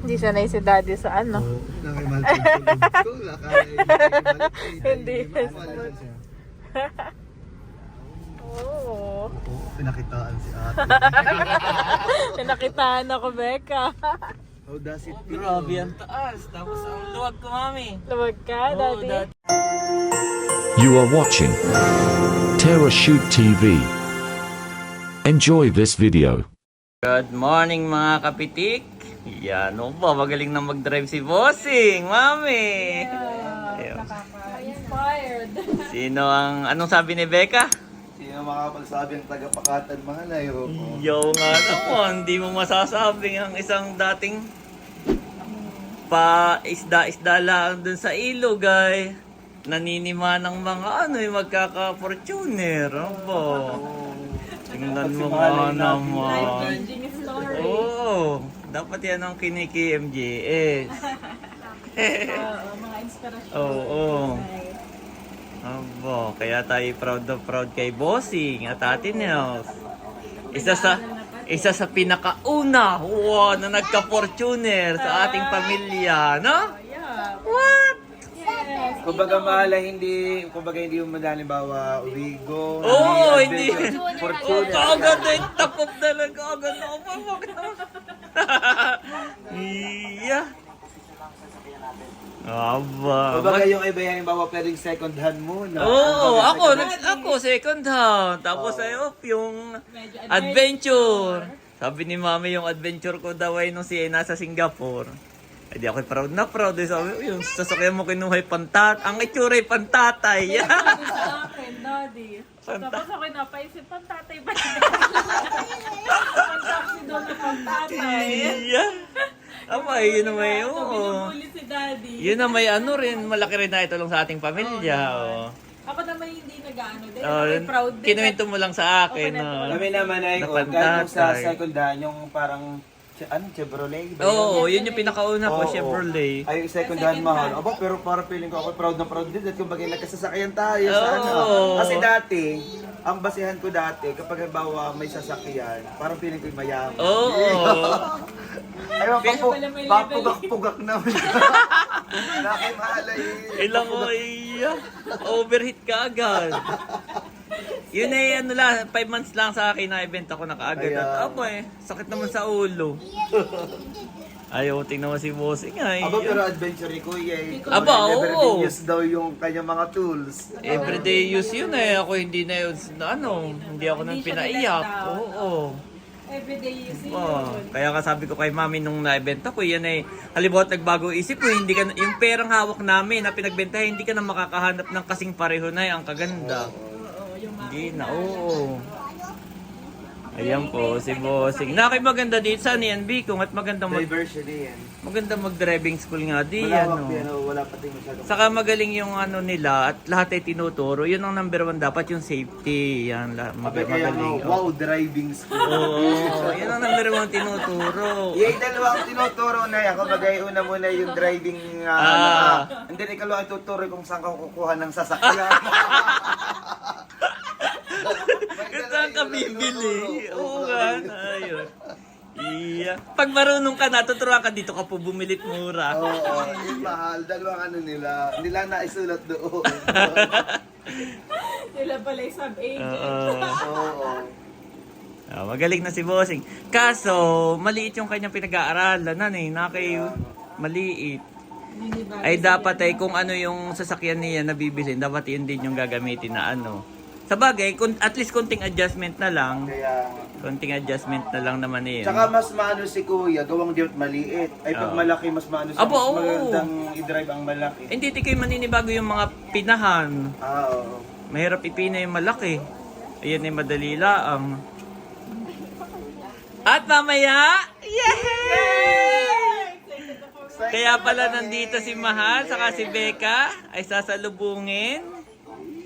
Hindi sanay si daddy sa ano. Nakimal ko ko. Hindi. Oo, Oo. pinakitaan si ate. Pinakitaan ako, Becca. How does it feel? Grabe ang taas. Tapos ang luwag ko, mami. Luwag ka, daddy. You are watching Terra Shoot TV. Enjoy this video. Good morning mga kapitik. Yan, o ba, magaling na mag-drive si Bossing, mami. Ayun. Nakaka-inspired. Anong sabi ni Becca? Sino makapagsabi ang tagapakatan mahal ay Yo nga naman, hindi mo masasabing ang isang dating pa-isda-isda lang dun sa ilog ay naninima ng mga yung magkaka-fortuner. Opo. Tingnan mo nga naman. Life-changing story. Oo, dapat yan ang kiniki MJS. Oo, mga inspirasyon. Oo. Abo, kaya tayo proud na proud kay Bossing at Ate Nels. Isa sa pinakauna na nagka-fortuner sa ating pamilya, no? Yeah. What? Yes. Kumbaga mahala hindi mo halimbawa Uwigo. Oo, hindi. Fortune. Kagad na yung takop talaga. Kagad na ako. Iya. Aba. Kumbaga yung iba yan halimbawa pwedeng second hand muna. Oo, ako second hand. Tapos yung adventure. Sabi ni Mami yung adventure ko daw ay nung siya nasa Singapore. Ay di ako proud na proud. Sabi yung sasakyan mo kinuha ay ang itsura ay pantatay. Sabi sa akin, daddy. Tapos ako napaisip, pantatay ba? Pantaksi doon na pantatay. Iya. Aba, yun na may Binubuli si daddy. Yun na may rin, malaki rin na itulong sa ating pamilya. Ako naman hindi nag-ano din. Oh, Ako proud din. kinuwento mo lang sa akin. Kami naman ay kahit yung sa second hand yung parang Chevrolet. Oo, yun yung pinakauna ko, Oo. Chevrolet. Ay, second hand mahal. Aba, pero para feeling ko ako proud na proud din. At kumbaga nagkasasakyan tayo sa Oo. Kasi dati, ang basihan ko dati, kapag halimbawa may sasakyan, parang feeling ko mayaman. Oo. Ayun, pala may level. papugak-pugak naman. Nakimalay. Ilang mo, iya. Overheat ka agad. Yun ay 5 months lang sa akin na ibenta ko na kaagad. At sakit naman sa ulo. Ayaw, tingnan mo si Bossing ay. Aba, pero adventure ni Kuya eh. Aba, Never oo. use daw yung kanyang mga tools. Everyday use yun eh. Ako hindi na yun, hindi ako nang Hindi siya pinaiyak. nilet-down. Oo. Everyday you see Oh, yun. kaya sabi ko kay Mami nung naibenta ko, yan ay halimbawa nagbago isip ko, hindi ka yung perang hawak namin na pinagbentahan, hindi ka na makakahanap ng kasing pareho na ang kaganda. Oo, yung mga Hindi na, oo. Ayan po, si Bossing. Maganda dito sa NB kung at maganda Diversity yan. mag-driving school nga di, Malawak yan, wala pati masyadong. Saka magaling yung nila at lahat ay tinuturo. Yun ang number 1 dapat yung safety. Yan, Sabi kaya magaling. wow, driving school. Oo, yun ang number 1 tinuturo. Yung dalawang tinuturo na yan, kumbaga una muna yung driving, and then ikalawa tuturo kung saan ka kukuha ng sasakyan. Kung saan ka bibili? Oo nga. Ayun. Iya. Pag marunong ka na, tuturuan ka dito ka po bumilit mura. Oo, mahal. Dalawang nila. Nila naisulat doon. Sila pala yung sub-agent. Oo. Magaling na si Bossing. Kaso, maliit yung kanyang pinag-aaralan. Maliit. Ay dapat kung ano yung sasakyan niya na bibilhin, dapat yun din yung gagamitin na Sa bagay, at least konting adjustment na lang. Kaya, Konting adjustment na lang naman yun. tsaka mas maano si Kuya, gawang dirt maliit. Ay pag malaki, mas maano siya. Aba, Mas oo. magandang i-drive ang malaki. Hindi kayo maninibago yung mga pinahan. Oo. Mahirap ipina yung malaki. Ayan ay madali lang. At mamaya, yay! Kaya pala nandito si Mahal saka si Becca ay sasalubungin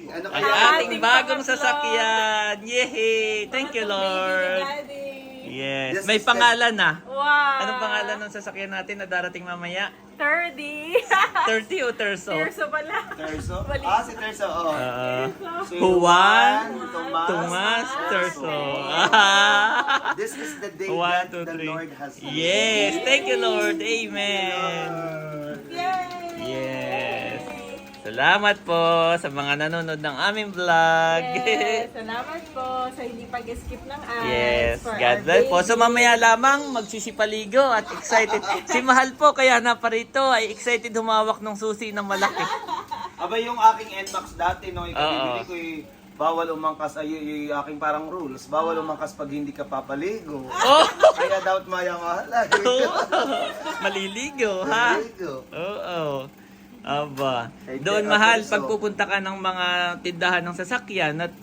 Ano ang kaya? ating bagong sasakyan. Yay! Thank you, Lord. Daddy. Yes. May pangalan na. Wow. Anong pangalan ng sasakyan natin na darating mamaya? 30. 30 o Terso? Terso pala. Terso? Mali. Si Terso, oo. Si Juan, Tomas, Tomas, Terso. This is the day 1, that 2, the 3. Lord has made. Yes, thank you Lord. Amen. Yay! Yes. Salamat po sa mga nanonood ng aming vlog. Yes, salamat po sa hindi pag-skip ng ads. Yes, for God our bless po. baby. So mamaya lamang magsisipaligo at excited. Si Mahal po kaya na parito ay excited humawak ng susi na malaki. Aba yung aking NMAX dati, no, ikabibili Oo. ko bawal umangkas, ay yung aking parang rules, bawal umangkas pag hindi ka papaligo. Oh! Kaya dapat maya-mahala. Maliligo, ha? Maligo. Oo. Aba. Ay, Doon kaya Mahal, Terso. pag pupunta ka ng mga tindahan ng sasakyan at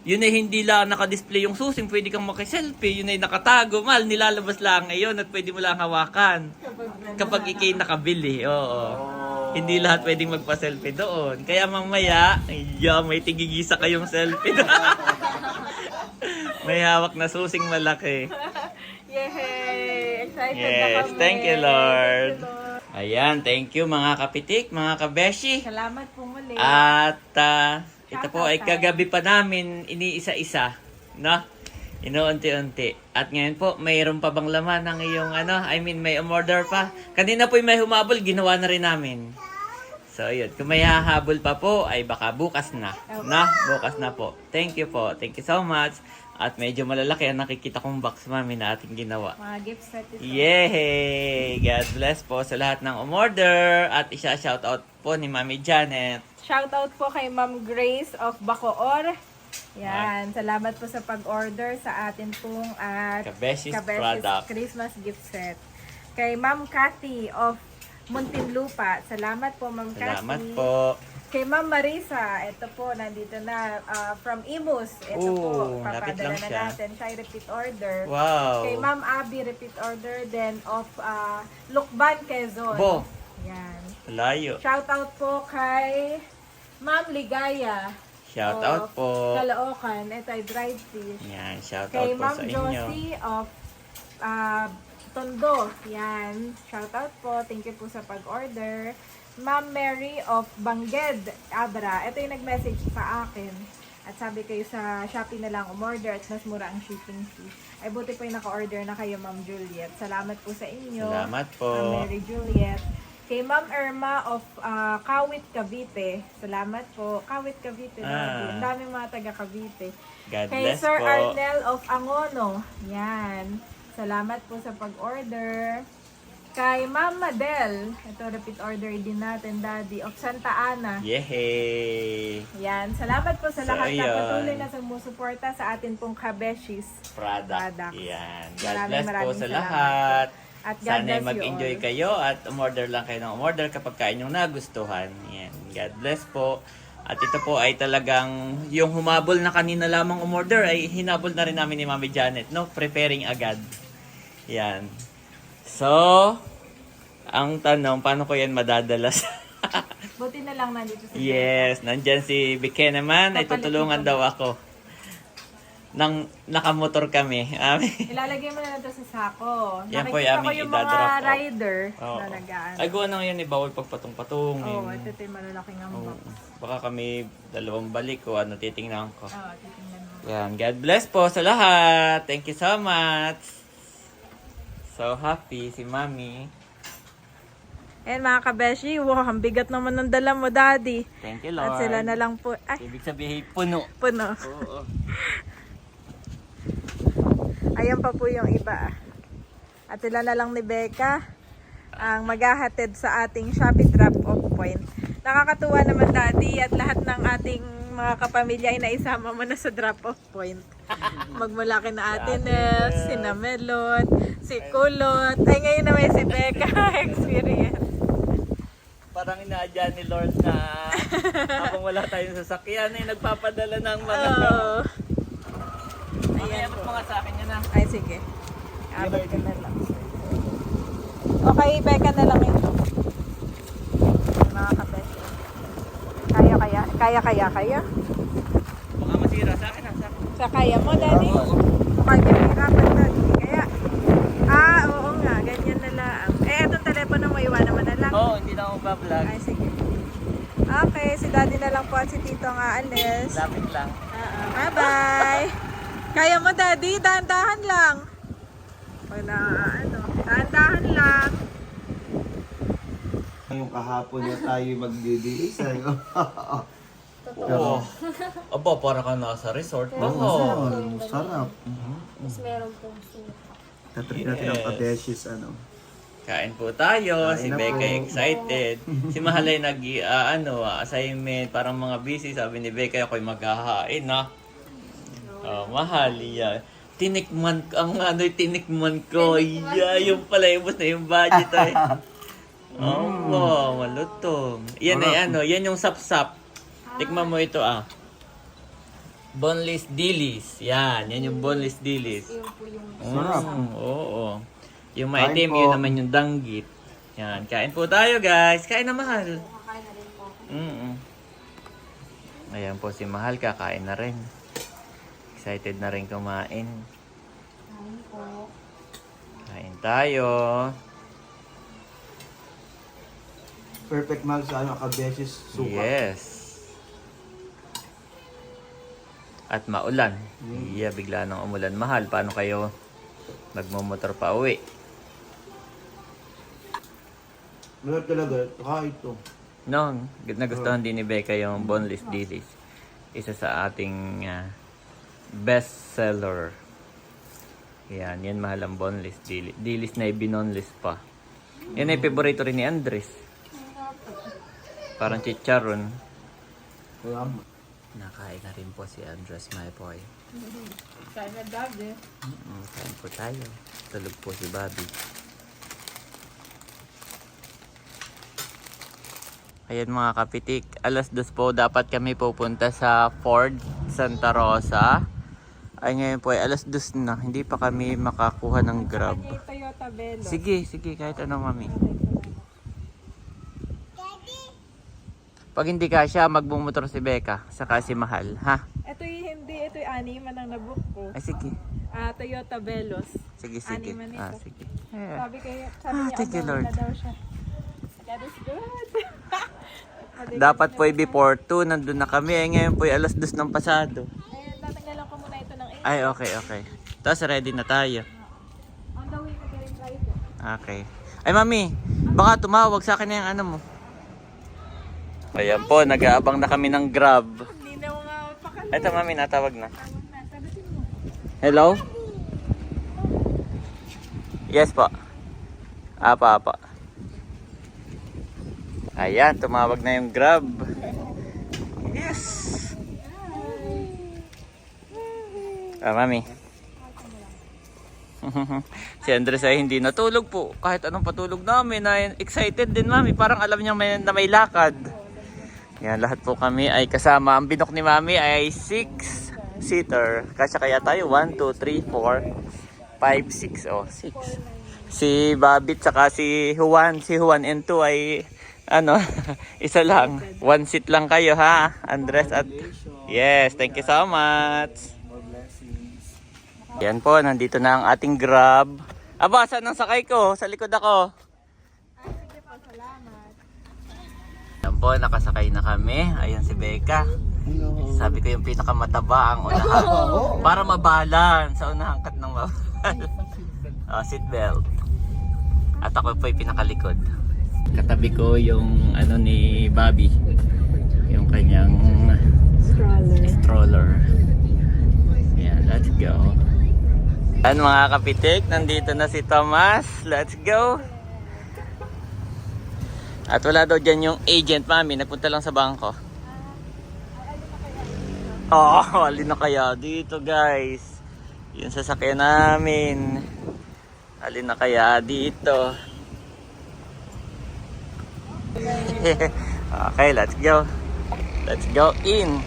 yun ay hindi lang nakadisplay yung susing, pwede kang makiselfie, yun ay nakatago, Mahal, nilalabas lang ngayon at pwede mo lang hawakan. Kapag ikay nakabili, oo. Hindi lahat pwedeng magpa-selfie doon. Kaya mamaya, may tigigisa kayong selfie. May hawak na susing malaki. Yay! Excited na Yes, kami. thank you Lord. Thank you, Lord. Ayan, thank you mga kapitik, mga kabeshi. Salamat po muli. At ito po ay kagabi pa namin iniisa-isa, no? Inuunti-unti. At ngayon po, mayroon pa bang laman ng iyong may umorder pa. Kanina po may humabol, ginawa na rin namin. So, yun. Kung may hahabol pa po, ay baka bukas na. Na? Bukas na po. Thank you po. Thank you so much. At medyo malalaki ang nakikita kong box, mami, na ating ginawa. Mga gift set ito. Yay! God bless po sa lahat ng umorder. At isa-shoutout po ni Mami Janet. Shoutout po kay Ma'am Grace of Bacoor. Yan. Salamat po sa pag-order sa atin pong at Kabeshi's product. Christmas gift set. Kay Ma'am Cathy of Muntinlupa. Salamat po, Ma'am Cathy. Salamat po. Kay Ma'am Marisa, ito po, nandito na from Imus. Ito po, lapit papadala lang na siya. natin. Siya ay repeat order. Wow. Kay Ma'am Abby, repeat order. Then of Lukban, Quezon. Bo. Yan. Layo. Shoutout po kay Ma'am Ligaya. Shoutout of po. Caloocan. Ito ay dried fish. Yan, shoutout Kay po Ma'am sa inyo. Josie of Tondo. Yan. Shoutout po. Thank you po sa pag-order. Ma'am Mary of Bangged, Abra. Ito yung nag-message sa akin. At sabi kayo sa Shopee na lang umorder at mas mura ang shipping fee. Ay buti po yung naka-order na kayo, Ma'am Juliet. Salamat po sa inyo. Salamat po. Ma'am Mary Juliet. Kay Ma'am Irma of Kawit, Cavite. Salamat po. Kawit, Cavite. Ang daming mga taga Cavite. God Kay bless Sir po. Arnel of Angono. Yan. Salamat po sa pag-order. Kay Ma'am Madel. Ito, repeat order din natin, Daddy. Of Santa Ana. Yehey! Yan. Salamat po sa So, lahat na ayun. patuloy na sumusuporta sa atin pong Kabeshis. Product. Yan. God Maraming bless po maraming sa salamat lahat. At God Sana bless you mag-enjoy all. kayo at umorder lang kayo ng umorder kapag kain yung nagustuhan. Yan. God bless po. At ito po ay talagang yung humabol na kanina lamang umorder ay hinabol na rin namin ni Mami Janet, no? Preparing agad. Yan. So, ang tanong, paano ko yan madadalas? Buti na lang nandito si Yes, nandyan si Bike naman, ay Papalit tutulungan ito. daw ako. Nang nakamotor kami. Ilalagay mo na lang ito sa sako. Yan po Nakikita yung ko aming yung mga idadrop off. rider Oo. na nagaan. Ay, gawa na yan, bawal pagpatong-patungin. Oo, ito yung malalaking ang Oo. box. Baka kami dalawang balik ko, titingnan ko. Oo, titingnan mo. Yan, God bless po sa lahat. Thank you so much. So happy si Mami. Ayan mga kabeshi, wow, ang bigat naman ng dala mo, Daddy. Thank you, Lord. At sila na lang po, ay, Ibig sabihin, puno. puno. Oo. Ayan pa po yung iba. At sila na lang ni Becca ang maghahatid sa ating Shopee drop-off point. Nakakatuwa naman, Daddy, at lahat ng ating mga kapamilya ay naisama mo na sa drop-off point. Magmula kina Ate Nels, si Namelot, si Kulot, ay ngayon na may si Becca experience. Parang inaadya ni Lord na habang wala tayong sasakyan ay nagpapadala ng mga... Oo. Ayan po nga sa akin yan na. Ay, sige. Abot ka na lang. Okay, Becca na lang ito. Mga kabeshi. Kaya. Baka masira sa akin. Sa akin. Sa kaya mo, Daddy? Okay, pinahirapan na. Hindi kaya. Oo nga. Ganyan na lang. Eh, itong telepono mo, iwan naman na lang. nagbablog. Ay, sige. Okay, si daddy na lang po at si tito ang aalis. Lapit lang. Bye-bye! Kaya mo, daddy? Dahan-dahan lang. Wala, dahan-dahan lang. Yung kahapon na tayo magdidili sa'yo. Oo. Aba, para ka nasa resort. Sarap. Mas meron pong suka. Tatry natin ang kabeshis, ano. Kain po tayo. Si Kain na Becca po. excited. Si Mahal ay assignment. Parang mga busy. Sabi ni Becca, ako'y maghahain na. Oh, Mahal, yeah. Tinikman ko. Yeah, yung pala, ubos na yung budget ay. Oh, malutong. Yan ay yan yung sapsap. Tikman mo ito Boneless dilis. Yan yung boneless dilis. Yun po yung Sarap. Oo. Yung Kain maitim, po. yun naman yung danggit. Yan, kain po tayo guys. Kain na Mahal. kakain na rin po. Ayan po si Mahal, kakain na rin. Excited na rin kumain. Kain po. Kain tayo. Perfect mag sa ano, kabeshis suka. Yes. At maulan. Yeah, bigla nang umulan. Mahal, paano kayo magmumotor pa uwi? Lahat talaga, kahit ito. No, nagustuhan din ni Becca yung boneless dilis. Isa sa ating best seller. Yan Mahal ang boneless dilis. Dilis na ibinoneless pa. Yan ay favorito rin ni Andres. Parang chicharon. Salamat. Nakain na rin po si Andres, my boy. Kain na, daddy. Kain po tayo. Tulog po si Bobby. Ayan mga kapitik, 2:00 po dapat kami pupunta sa Ford Santa Rosa. Ay ngayon po ay 2:00 na, hindi pa kami makakuha ng Grab. Toyota Veloz. Sige, kahit ano mami. Pag hindi ka siya, magbumotor si Becca, saka si Mahal, ha? Ito'y animan ang nabook ko. Ay sige, Toyota Veloz. sige. Animan ito. Sige. Sabi niya, thank you, abang Lord. na daw siya. God is good. Dapat po before 2, nandun na kami. Ay ngayon po ay 2:00 ng pasado. Ayan, tatanggalan ko muna ito ng 8. Ay, okay. Tapos ready na tayo. On the way, mag-reply ko. Okay. Ay, mami, baka tumawag sa akin na yung ano mo. Ayan po, nag-aabang na kami ng Grab. Hindi na mga pakala. Ito, mami, natawag na. Tawag na, sagutin mo. Hello? Yes po. Apa. Ayan, tumawag na yung Grab. Yes! Mami. Si Andres ay hindi natulog po. Kahit anong patulog namin, ay excited din mami. Parang alam niya na may lakad. Yan, lahat po kami ay kasama. Ang binok ni mami ay 6-seater. Kasi kaya tayo 1, 2, 3, 4, 5, 6. Oh, 6. Si Babit saka si Juan. Si Juan and 2 ay isa lang. 1 seat lang kayo ha, Andres at... Yes, thank you so much. Yan po, nandito na ang ating Grab. Aba, saan ang sakay ko? Sa likod ako. Sige po, salamat. Yan po, nakasakay na kami. Ayan si Becca. Sabi ko yung pinakamataba ang unahan. Para mabalance sa unahang kat ng seatbelt. At ako po yung pinakalikod. Katabi ko yung ni Bobby. Yung kanyang stroller. Yan, let's go. Yan mga kapitik, nandito na si Thomas. Let's go. At wala daw dyan yung agent, mami. Nagpunta lang sa bangko. Alin na kaya dito, guys. Yung sasakyan namin. Alin na kaya dito. Okay, let's go. Let's go in.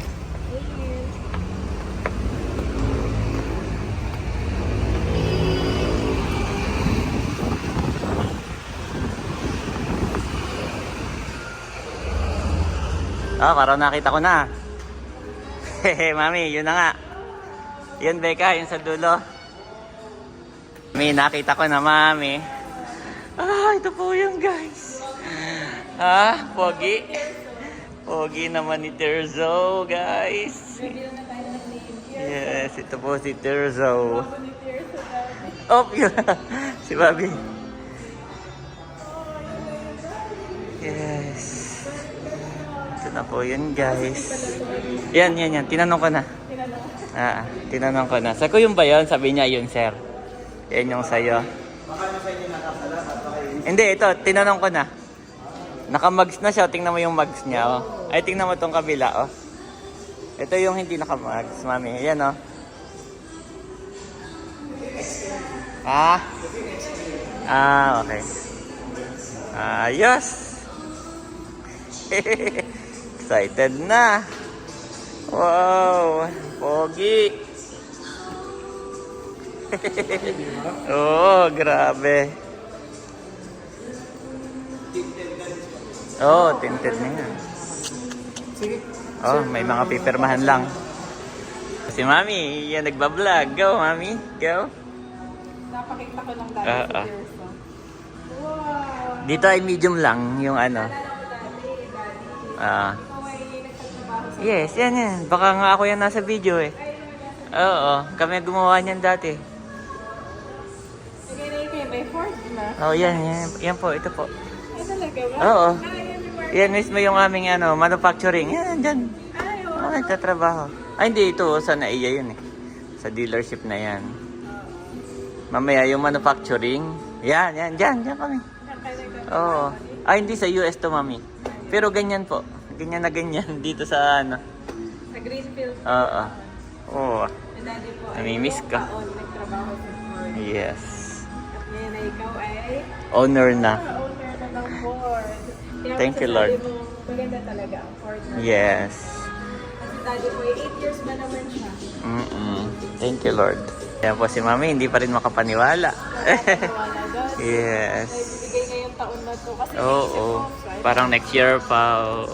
Parang nakita ko na. Hehe, mami, yun na nga. Yun, Becca, yun sa dulo. Mami, nakita ko na, mami. Ito po yun, guys. Ha? Pogi? Pogi naman ni Terzo, guys. Yes, ito po si Terzo. Oh, yun. Si Bobby. Yes. Ito na po yun, guys. Yan. Tinanong ko na. Tinanong ko na. Sa ko yung ba yun? Sabi niya yun, sir. Yan yung sa'yo. Hindi, ito. Tinanong ko na. Naka-mugs na siya. Tingnan mo yung mugs niya, oh. Ay, tingnan mo tong kabila, oh. Ito yung hindi naka-mugs, mami. Ayan, oh. Okay. Ayos. Excited na. Wow. Pogi. Oh, grabe. Oh, tinted na yan. Oh, may mga pipirmahan lang. Si Mami, yan nagbablog. Go, Mami. Go. Napakita ko lang dati. Wow. Dito ay medium lang yung ano. Yes, yan. Baka nga ako yan nasa video eh. Oo, kami gumawa niyan dati. May Ford na. Oh, yan. Yan po, ito po. Ay, talaga ba? Oo. Yan mismo yung aming ano, manufacturing. Yan, dyan. Ay, Oh, nagtatrabaho. Ay, hindi ito. Sa NAIA yun eh. Sa dealership na yan. Mamaya yung manufacturing. Yan. Dyan kami. Oo. Ay, hindi sa US to, Mami. Pero ganyan po. Ganyan na ganyan. Dito sa ano. sa Greenfield. Oo. Oo. Daddy po ay Namimiss ka. taon nagtrabaho sa Ford. Yes. At ngayon na ikaw ay Owner na. owner na ng Ford. Kaya Thank you, masasabi Lord. mo, maganda talaga ang Ford na. Yes. Kasi daddy po ay 8 years ba naman siya? Thank you, Lord. Yan po si Mami, hindi pa rin makapaniwala. Nakakatawa na doon. Yes. Ay, bibigay ngayong taon na to. Kasi Oo. Parang next year pa. Oo.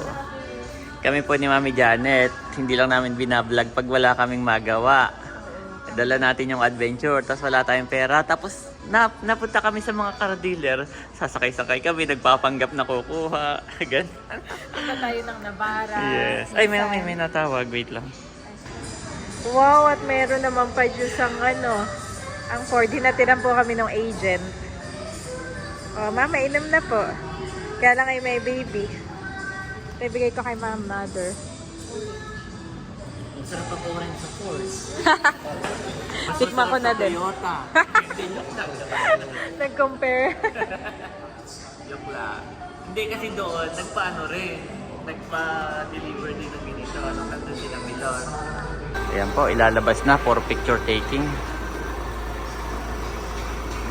Kami po ni Mami Janet, hindi lang namin binablog pag wala kaming magawa. Dala natin yung adventure, tapos wala tayong pera. Tapos napunta kami sa mga car dealer. Sasakay-sakay kami, nagpapanggap na kukuha. Ganun. Punta tayo ng Navarra. Yes. Ay, may natawag. Wait lang. Wow, at meron naman pa juice ang ang Ford. Hinatiran po kami ng agent. Oh, mama, inom na po. Kaya lang ay may baby. Ibigay ko kay mother. Sarap pa po rin sa Ford. Tikman ko na din. Toyota. Nag-compare. Joke lang. Hindi kasi doon, nagpa-ano rin. Nagpa-deliver din ng ganito. Nung nandun sila Milon. Ayan po, ilalabas na for picture taking.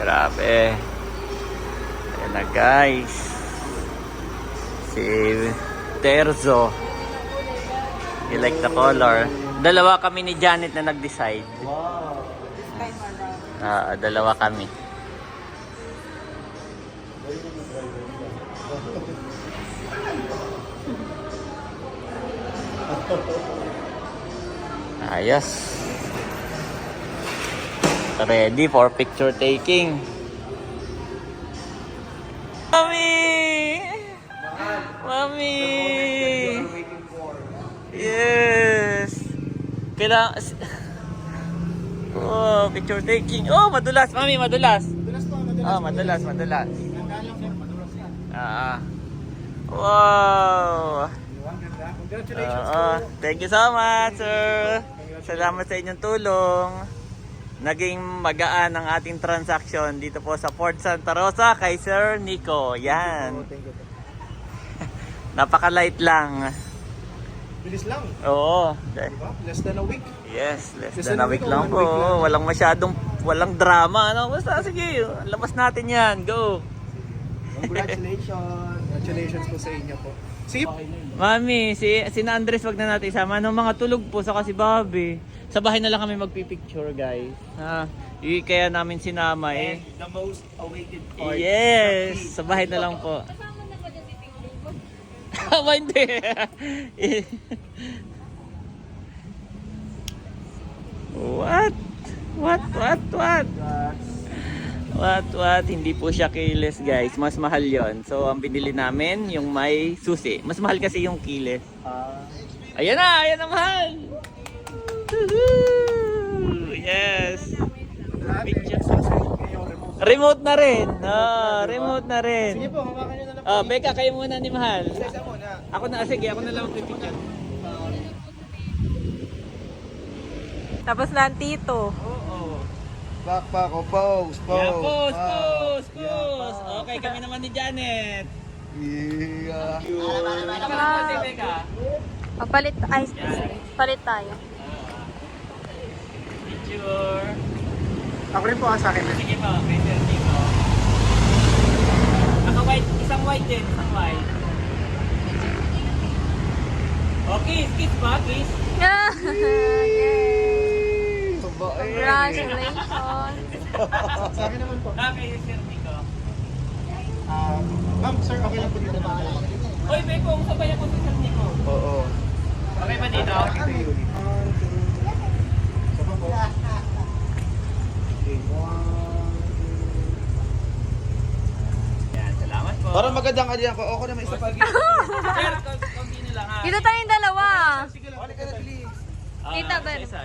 Grabe. Ayan na guys. Si Terzo. You like the color. Dalawa kami ni Janet na nag-decide. Wow. Dalawa kami. Ayos. Ready for picture taking. Mami! Mami! Yes! Kailangan... Oh, picture taking. Oh, madulas. Mami, madulas. Oh, madulas. Wow! Thank you so much, sir. Salamat sa inyong tulong. Naging magaan ang ating transaction dito po sa Fort Santa Rosa kay Sir Nico. Yan. Napaka-light lang. Bilis lang. Oo. Diba? Less than a week. Yes, less than a week lang po. Walang drama. Ano? Basta sige, labas natin yan. Go. Congratulations. Congratulations po sa inyo po. Sige. Mami, si Andres wag na natin isama. Ano, mga tulog po sa si Bobby. Sa bahay na lang kami magpipicture, guys. Kaya namin sinama eh. The most awaited part. Yes, sa bahay na lang po. Ba hindi. What? What? Hindi po siya keyless guys. Mas mahal yon. So ang binili namin yung may susi. Mas mahal kasi yung keyless. Ayan na mahal. Woohoo! Yes. Picture. Remote na rin. Remote na rin. Sige po, hawakan nyo na lang. Becca, kayo muna ni mahal. Isa muna. Ako na, sige, ako na lang magpipicture. Tapos na ang tito. Oo. Back, oh, pose. Yeah, pose. Okay, kami naman ni Janet. Yeah. Ako naman si Becca. Papalit, palit tayo. Picture. Ako rin po sa akin. Sige po, picture dito. Naka-white, isang white din, isang white. Okay, kiss ba? Kiss. Yay! Congratulations! Sa akin naman po. Okay, sir Nico. Ma'am, sir, okay lang po dito na. Hoy, Beko, sabay ako si Sir Nico. Oo. Okay ba dito? Yan, salamat po. Parang magandang kanya ko. Ako naman isa pa. Sir, konti na lang ha. Dito tayong dalawa. Halika na, please. Kita ba? Isa.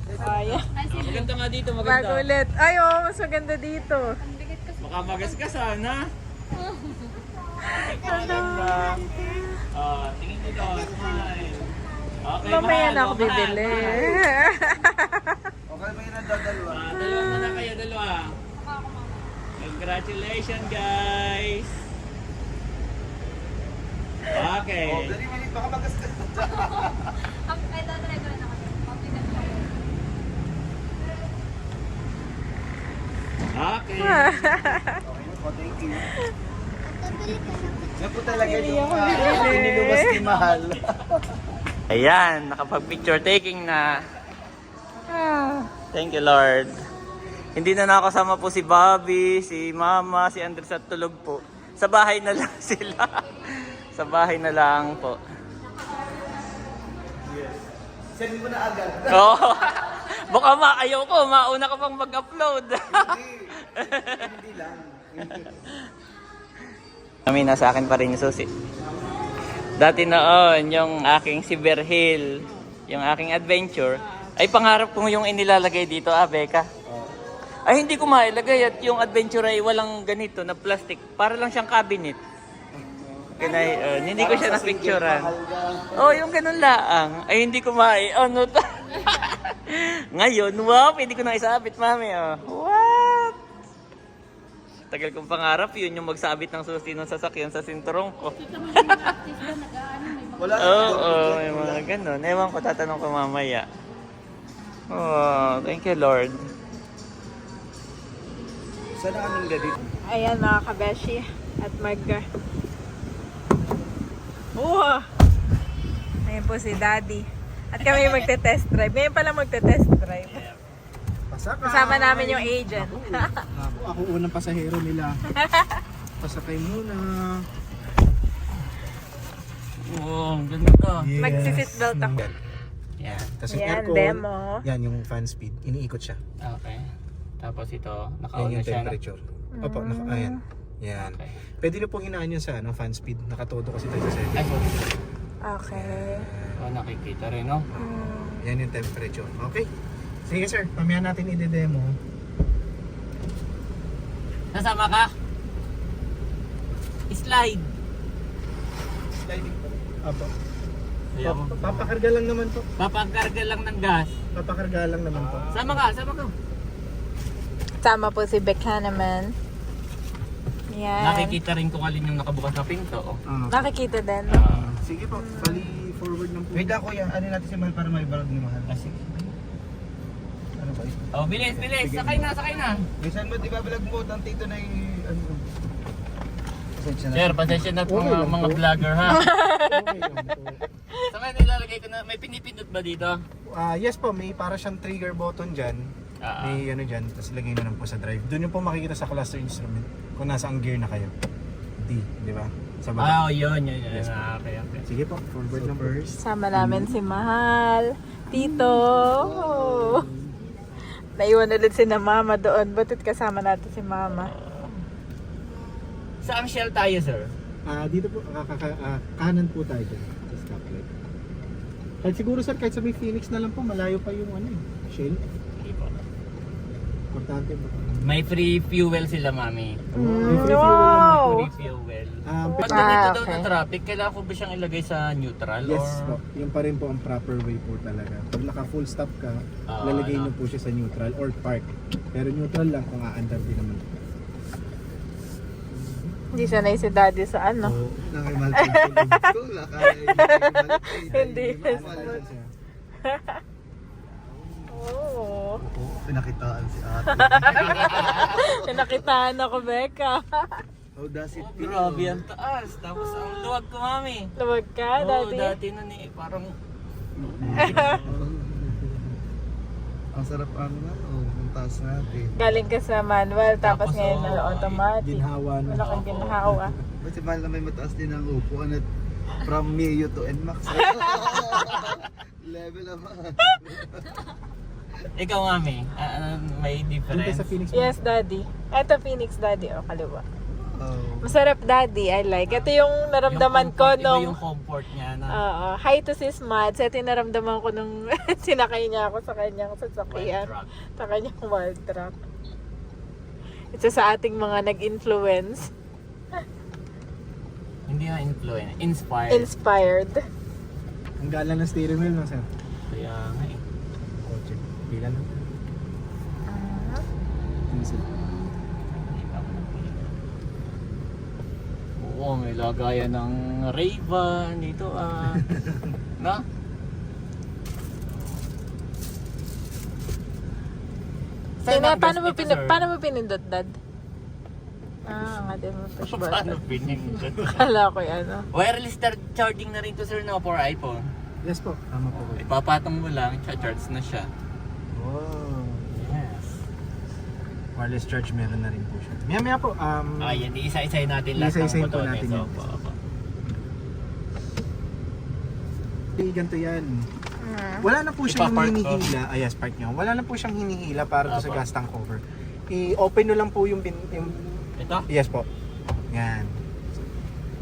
Ayan. Maganda nga dito, maganda. Magulit. Ay, oh, mas maganda dito. Baka magasgasan, ha? Maganda. Tingin ko doon, smile. Okay, Mamaya na ako mahal. bibili. Okay ba yun ang dadalwa? Dalawa muna kayo, dalawa. Congratulations, guys. Okay. Oh, dali mali, baka magasgas. Ito, talaga na ako. Okay. Oh, thank you. Yan po talaga yung iniluwas ni Mahal. Ayan, nakapag-picture taking na. Thank you, Lord. Hindi na nakasama po si Bobby, si Mama, si Andres at tulog po. Sa bahay na lang sila. Sa bahay na lang po. Send mo na agad. Oo. Baka ayoko, mauna ka pang mag-upload. Hindi lang. Kami nasa akin pa rin yung susi. Dati noon, yung aking si Berhil, yung aking adventure, ay pangarap ko yung inilalagay dito, Becca. Ay hindi ko mailagay at yung adventure ay walang ganito na plastic. Para lang siyang cabinet. Hindi ko siya na-picturean. Oh, yung ganun laang. Ay hindi ko ano to. Ngayon, wow, pwede ko na isabit, mami. Oh. What? Tagal kong pangarap, yun yung magsabit ng susi ng sasakyan sa sinturong ko. Wala May mga ganun. Ewan ko, tatanong ko mamaya. Oh, thank you, Lord. Sana kaming gabi. Ayan mga kabeshi at Ayun po si Daddy. At kami magte-test drive. Ngayon pala magte-test drive. Kasama namin yung agent. Ako unang pasahero nila. Pasakay muna. Oh, ang ganda. Magsi-seatbelt ako. Yan. Kasi Yan, aircon. demo. Yan yung fan speed. Iniikot siya. Okay. Tapos ito, Yan naka-on na yung siya. temperature. Opo, ayan. Yan. Okay. Pwede nyo pong hinaan yun sa fan speed. Nakatodo kasi tayo sa Ay, sorry. Okay. Oh, nakikita rin, no? Yan yung temperature. Okay? Sige sir, mamaya natin i-demo. Nasama ka? Slide. Sliding po. Opo. Ayan mo. Papakarga lang naman po. Papakarga lang ng gas. Papakarga lang naman po. Sama ka, sama ka. Sama po si Becca naman. Yan. Nakikita rin kung alin yung nakabukas na pinto. Oh. Nakikita din. Sige po, bali forward lang po. Wait ako yan, ano natin si Mahal para may barag ni Mahal. Sige. Ano ba ito? Oh, bilis, bilis. Sakay na, sakay na. Minsan mo, di ba vlog mo, ang tito na yung ano. Sir, pasensya na po mga vlogger ha. Sa ngayon nilalagay ko na, may pinipindot ba dito? Yes po, may para siyang trigger button dyan. May ano dyan, tapos lagay na lang po sa drive. Doon yung po makikita sa cluster instrument kung nasa ang gear na kayo. D, di ba? Sa baba. Yun. Yes, Okay. Sige po, forward lang first. Sama namin si Mahal. Tito. Naiwan ulit si na mama doon. Butit kasama natin si mama. Saang shell tayo, sir? Dito po, kanan po tayo dyan, sa stoplight. Kahit siguro sir, kahit sa may Phoenix na lang po, malayo pa yung Shell. Hindi po. Importante po. May free fuel sila, mami. Wow! Free fuel. Pag Ah, ganito daw okay. na traffic, kailangan ko ba siyang ilagay sa neutral? Yes or... po, yun pa rin po ang proper way po talaga. Pag naka full stop ka, Ah, lalagay ano? niyo po siya sa neutral or park. Pero neutral lang kung aandar din naman. Hindi sanay si daddy sa ano. Nakimalsin ko, Hindi. Hindi. Oo. Pinakitaan si ate. Pinakitaan ako, Becca. Audacity. Grabe ang taas. Tapos ang luwag ko, mami. Luwag ka, Oo, daddy. dati nun eh. Parang... Ang sarap ang taas natin. Galing ka sa manual, tapos Tapos, ngayon na oo, automatic. Ginhawa na. Wala kang ginhawa. Kasi mahal na may mataas din ang upuan at from Mio to NMAX. Level naman. Ikaw, mami. May Doon tayo difference. sa Phoenix. Yes, daddy. Ito, Phoenix, daddy. O, kaliwa. Oh. Masarap, daddy. I like. Ito yung naramdaman Yung ko comfort, iba nung... yung comfort niya na Hi to sis Mads. Ito yung naramdaman ko nung sinakay niya ako sa kanyang wild sasakyan. truck. Sa kanyang wild truck. Isa sa ating mga nag-influence. Hindi na influence. Inspired. Inspired. Ang gala ng steering wheel, no, sir? Kaya nga eh. Kotse. Pila lang. Diesel. Oo, may lagayan ng Ray-Ban dito na? Paano mo pinindot, dad? Ang atin mo push Paano button. pinindot? Kala ko yan, ano. Wireless charging na rin to, sir, no, for iPhone. Yes po. Tama po. Ipapatong mo lang, charge na siya. Wow. Yes. Wireless charge meron na rin po siya. Maya po. Yan, isa-isayin natin lahat ng Isa-isayin po botones. natin yan. Opo, opo. Ganito yan. Wala na po siyang Ipapark hinihila. Yes, park nyo. Wala na po siyang hinihila para to sa Apo. gas tank cover. I-open nyo lang po yung Ito? yes po. Yan.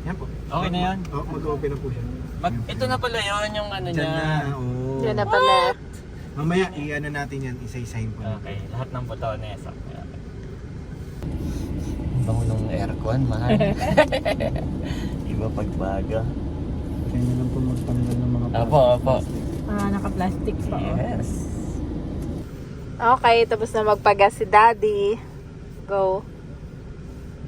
Yan po. Okay na yan? Mag-open na po siya. Ito na pala yun, yung ano Diyan niya. na. Oh. Yan na pala. Mamaya, i-ano natin yan. Isa-isahin po. Okay, lahat ng botones. Okay. Bango ng aircon, mahal. Iba pagbaga. Kaya na lang po magtanggal ng mga Opo. Naka-plastic pa. Yes. Okay, tapos na magpagas si daddy. Go.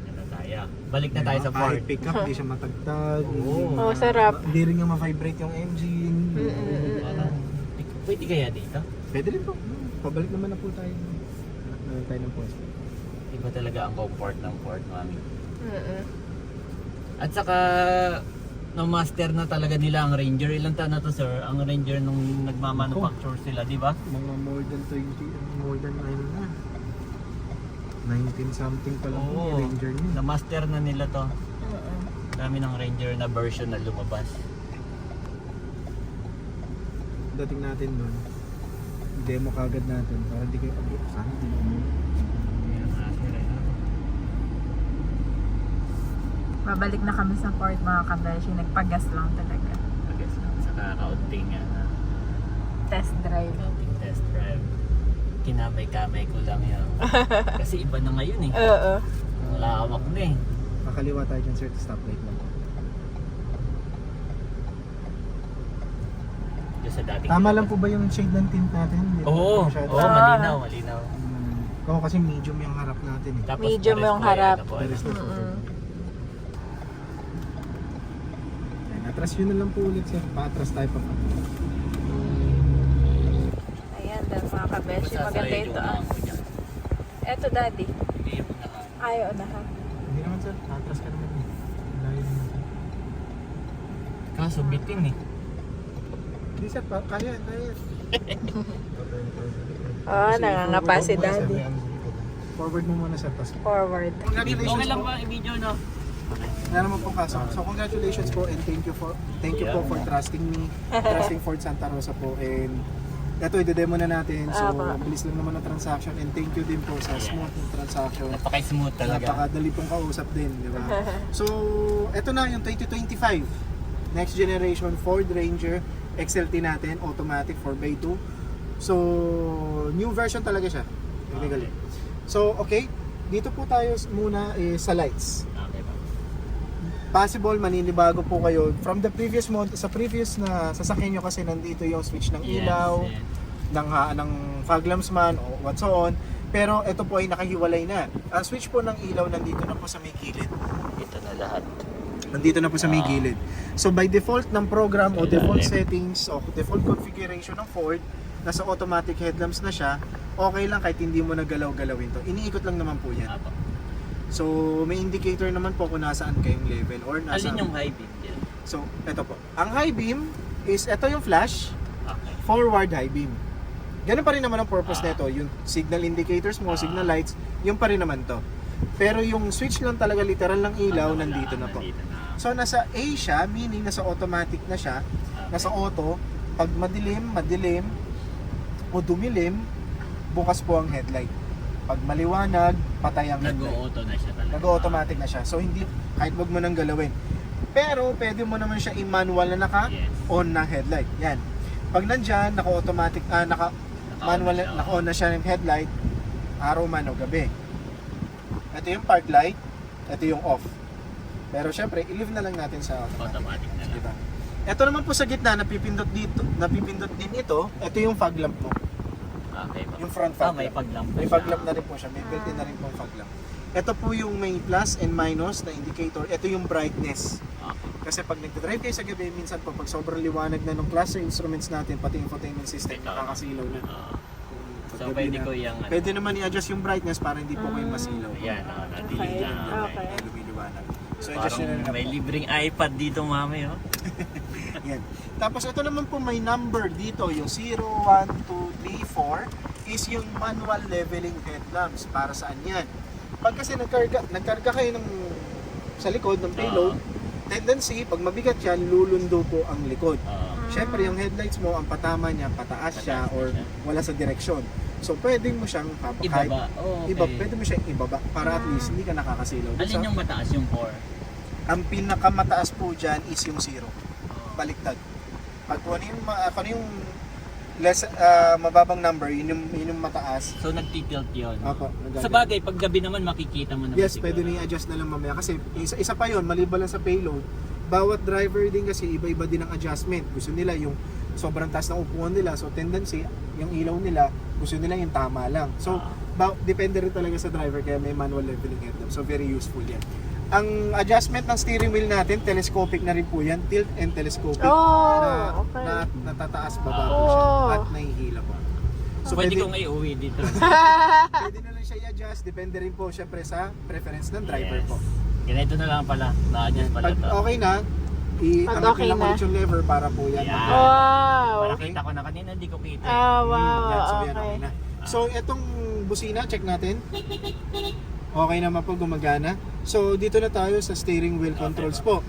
Yan na tayo. Balik na tayo sa Ford. Kahit pick up, hindi siya matagtag. Oo. Oh, sarap. Hindi rin nga ma-vibrate yung engine. Pwede kaya dito? Pwede rin po. Pabalik naman na po tayo. Hanap na lang tayo ng post. Iba talaga ang comfort ng Ford, mami. Mm-mm. At saka, na-master na talaga nila ang Ranger. Ilang taon na to, sir? Ang Ranger nung nagmamanufacture sila, di ba? Mga more than 20, more than 9 na. 19 something pa lang po yung Ranger niya. Na-master na nila to. Mm-mm. Dami ng Ranger na version na lumabas. Dating natin doon, demo kagad natin para hindi kayo sana hindi mo. Babalik na kami sa port, mga kabeshi. Nagpagas lang talaga. Okay, sa kakaunting Test drive. test drive. Kinamay-kamay ko lang yan. Kasi iba na ngayon eh. Oo. Ang lawak na eh. Kakaliwa tayo dyan sir, stoplight lang. Yung sa dating Tama lang po ba yung shade ng tint natin? Hindi po Oo, masyado. malinaw. Oo, kasi medium yung harap natin eh. Tapos Medium pares yung po, harap. ano po, Pares na po. Mm-mm. Atras yun na lang po ulit sir. Paatras tayo pa. Ayan, dahil mga kabeshi. Basta Maganda sa ito. radio na. Eto, daddy. Hindi mo na. Ayaw na ha. Hindi naman sir, atras ka naman eh. Layo naman sir. Kaso bitin eh. Hindi sir, kaya. Oo, nangangapa si daddy. Forward mo muna sir, tas Forward. congratulations Okay lang po. ba i-video no? Wala naman po pasok. So congratulations po and thank you po for trusting me, trusting Ford Santa Rosa po, and Ito, i-demo na natin. So, Apa. bilis lang naman ang transaction and thank you din po sa smooth transaction. Napaka-smooth talaga. Napakadali pong kausap din, di ba? So, ito na yung 2025. Next generation Ford Ranger XLT natin, automatic 4x2. So, new version talaga siya. Technically. So, okay. Dito po tayo muna sa lights. Okay ba? Possible maninibago po kayo from the previous model sa previous na sasakyan nyo kasi nandito yung switch ng ilaw, ng fog lamps man o what so on. Pero ito po ay nakahiwalay na. Ang switch po ng ilaw nandito na po sa may gilid. Ito na lahat. Nandito na po sa may gilid. So by default ng program o default settings o default configuration ng Ford, nasa automatic headlamps na siya, okay lang kahit hindi mo nagalaw-galawin to. Iniikot lang naman po yan. Apo. So may indicator naman po kung nasaan kayong level or nasa... Alin yung high beam dyan? So ito po. Ang high beam is ito yung flash, Okay. forward high beam. Ganun pa rin naman ang purpose nito. Yung signal indicators mo, signal lights, yung pa rin naman to. Pero yung switch lang talaga literal ng ilaw, nandito na po. So nasa A siya, meaning nasa automatic na siya, nasa auto. Pag madilim o dumilim, bukas po ang headlight. Pag maliwanag, patay ang headlight. Nag-auto na siya talaga. Nag-automatic na siya. So hindi, kahit wag mo nang galawin. Pero pwede mo naman siya i-manual na naka-on na headlight. Yan. Pag nandyan, naka-automatic, naka-manual, naka-on na siya ng headlight, araw man o gabi. Ito yung park light, ito yung off. Pero syempre, i-leave na lang natin sa Automatic na lang. diba? Ito naman po sa gitna, napipindot din ito yung fog lamp mo. Okay ba? Yung front fog may lamp. pag-lamp May fog lamp na rin po siya, may built-in na rin pong fog lamp. Ito po yung may plus and minus na indicator. Ito yung brightness. Okay. Kasi pag nagdadrive kayo sa gabi, minsan po pag sobrang liwanag na ng cluster instruments natin, pati infotainment system, nakakasilaw na. Pag So gabi pwede na. ko yung ano. Pwede naman i-adjust yung brightness para hindi po kayo masilaw. Yan, nadilig na. Okay. Lumiliwanag. So adjust nyo na Parang lang may po. libreng iPad dito, mami, oh. Yan. Tapos ito naman po may number dito, yung 0, 1, 2, 3, 4 is yung manual leveling headlamps. Para saan yan? Pag kasi nagkarga kayo sa likod ng payload, tendency, pag mabigat yan, lulundo po ang likod. Siyempre, yung headlights mo, ang patama niya, pataas siya or wala sa direksyon. So, pwede mo siyang papakay. Ibaba. Oh, okay. Pwede mo siyang ibaba para at least hindi ka nakakasilaw. Alin yung mataas yung 4? Ang pinakamataas po dyan is yung 0. Baliktad. Pag kung ano yung less, mababang number, yun yung mataas. So nagtitilt yun. Opo, Sa bagay, pag gabi naman makikita mo naman Yes, siguro. pwede na i-adjust na lang mamaya. Kasi isa pa yun, maliban lang sa payload, bawat driver din kasi iba-iba din ang adjustment. Gusto nila yung sobrang taas ng upuan nila. So tendency, yung ilaw nila, gusto nila yung tama lang. So, depende rin talaga sa driver kaya may manual leveling headlamp. So very useful yan. Ang adjustment ng steering wheel natin, telescopic na rin po yan. Tilt and telescopic. Okay. Na natataas baba po siya at nahihila pa. So pwede kong iuwi dito. Pwede na lang siya i-adjust. Depende rin po syempre sa preference ng driver po. Ganito na lang pala. Na-adjust pala Pag to. okay na, Pag i-angat okay nyo lang na. ulit yung lever para po yan. Yan. Wow. Para kita ko na kanina, hindi ko kita. Wow. Yan, so yan, Okay. okay na. So itong busina, check natin. Okay naman po, gumagana. So dito na tayo sa steering wheel controls po.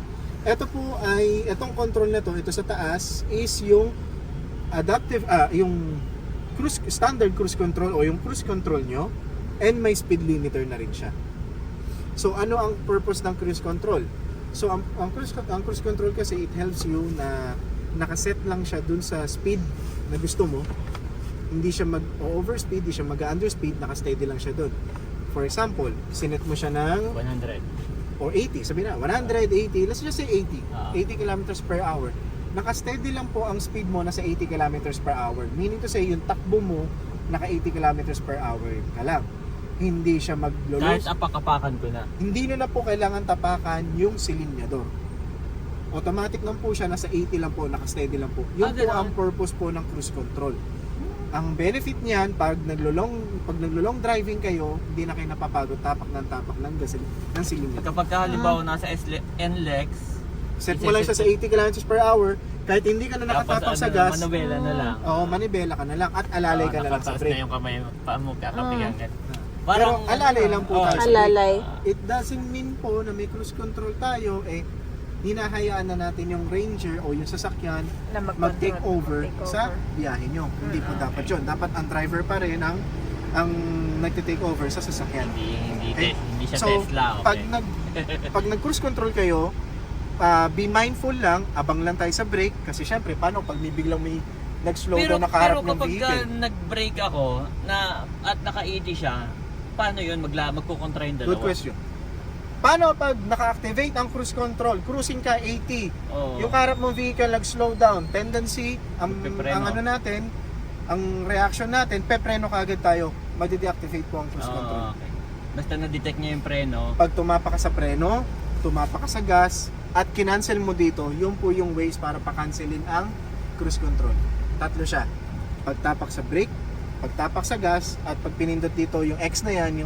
Ito po ay, itong control na to, ito sa taas is yung adaptive, yung standard cruise control o yung cruise control nyo and may speed limiter na rin siya. So ano ang purpose ng cruise control? So ang cruise control kasi it helps you na nakaset lang siya dun sa speed na gusto mo. Hindi siya mag-overspeed, hindi siya mag-underspeed, naka-steady lang siya dun. For example, sinet mo siya ng 100. or 80, sabi na 180, let's just say 80 kilometers per hour. Naka-steady lang po ang speed mo nasa 80 kilometers per hour. Meaning to say, yung takbo mo naka 80 kilometers per hour ka lang. Hindi siya Kahit maglo-lose. apakapakan ko na. Hindi na po kailangan tapakan yung silinyador. Automatic lang po siya, nasa 80 lang po, naka-steady lang po. Yun po ganun. ang purpose po ng cruise control. Ang benefit niyan, pag naglo-long driving kayo, hindi na kayo napapagod, tapak ng silinyador. Kapag halimbawa nasa NLEX, Set mo lang siya sa 80 km per hour, kahit hindi ka na nakatapak sa gas, manubela na lang. manibela ka na lang at alalay ka na lang sa Nakataas na brake. yung kamay mo, paa mo, kakapigangan. Pero alalay lang po tayo sa brake. Alalay. It doesn't mean po na may cruise control tayo, hinahayaan na natin yung Ranger o yung sasakyan Na mag-take over mag-take sa biyahe nyo. Hindi po dapat yun. Dapat ang driver pa rin ang nagte-take over sa sasakyan. Hindi siya So, Tesla, okay. pag nag-cruise control kayo, be mindful lang, abang lang tayo sa brake kasi syempre paano pag may biglang may nag-slow down na kaharap ng kapag vehicle. nag-brake ako at naka-80 siya, paano yun? Magkukontra yung dalawa? Good question. Paano pag naka-activate ang cruise control? Cruising ka 80. Oo. Yung kaharap mong vehicle nag-slow down. Tendency, ang Pepreno. ano natin, ang reaction natin, pepreno kaagad tayo. Madi-deactivate po ang cruise Oo, control. okay. Basta na-detect niya yung preno. Pag tumapa ka sa preno, tumapa ka sa gas, at kinancel mo dito, yun po yung ways para pa-cancelin ang cruise control. Tatlo siya. Pagtapak sa brake, pagtapak sa gas, at pag pinindot dito yung X na yan,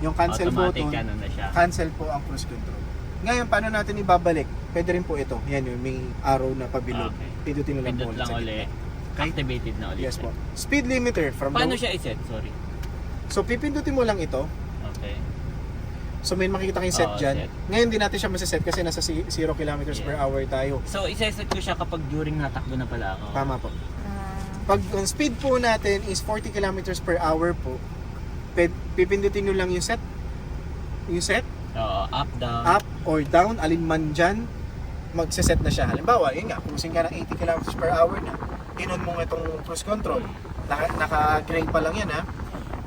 yung cancel automatic button, ano na siya. cancel po ang cruise control. Ngayon, paano natin ibabalik? Pwede rin po ito. Yan yung may arrow na pabilog. Okay. Pindutin na lang po Pindot ulit lang sa ulit. gitna. Activated na ulit. Yes po. Speed limiter from Paano the... siya i-set? Sorry. So, pipindutin mo lang ito. Okay. So, may makikita kayong set Oo, dyan. set. Ngayon, di natin siya masaset kasi nasa 0 kilometers per hour tayo. So, isa-set ko siya kapag during natakbo na pala ako. Tama po. Pag ang speed po natin is 40 kilometers per hour po, pipindutin nyo lang yung set. Yung set, Oo, up, down. up or down, alin man dyan, magsiset na siya. Halimbawa, yun nga, cruising ka ng 80 kilometers per hour na, inon mo itong cruise control. Naka-gray pa lang yan ha.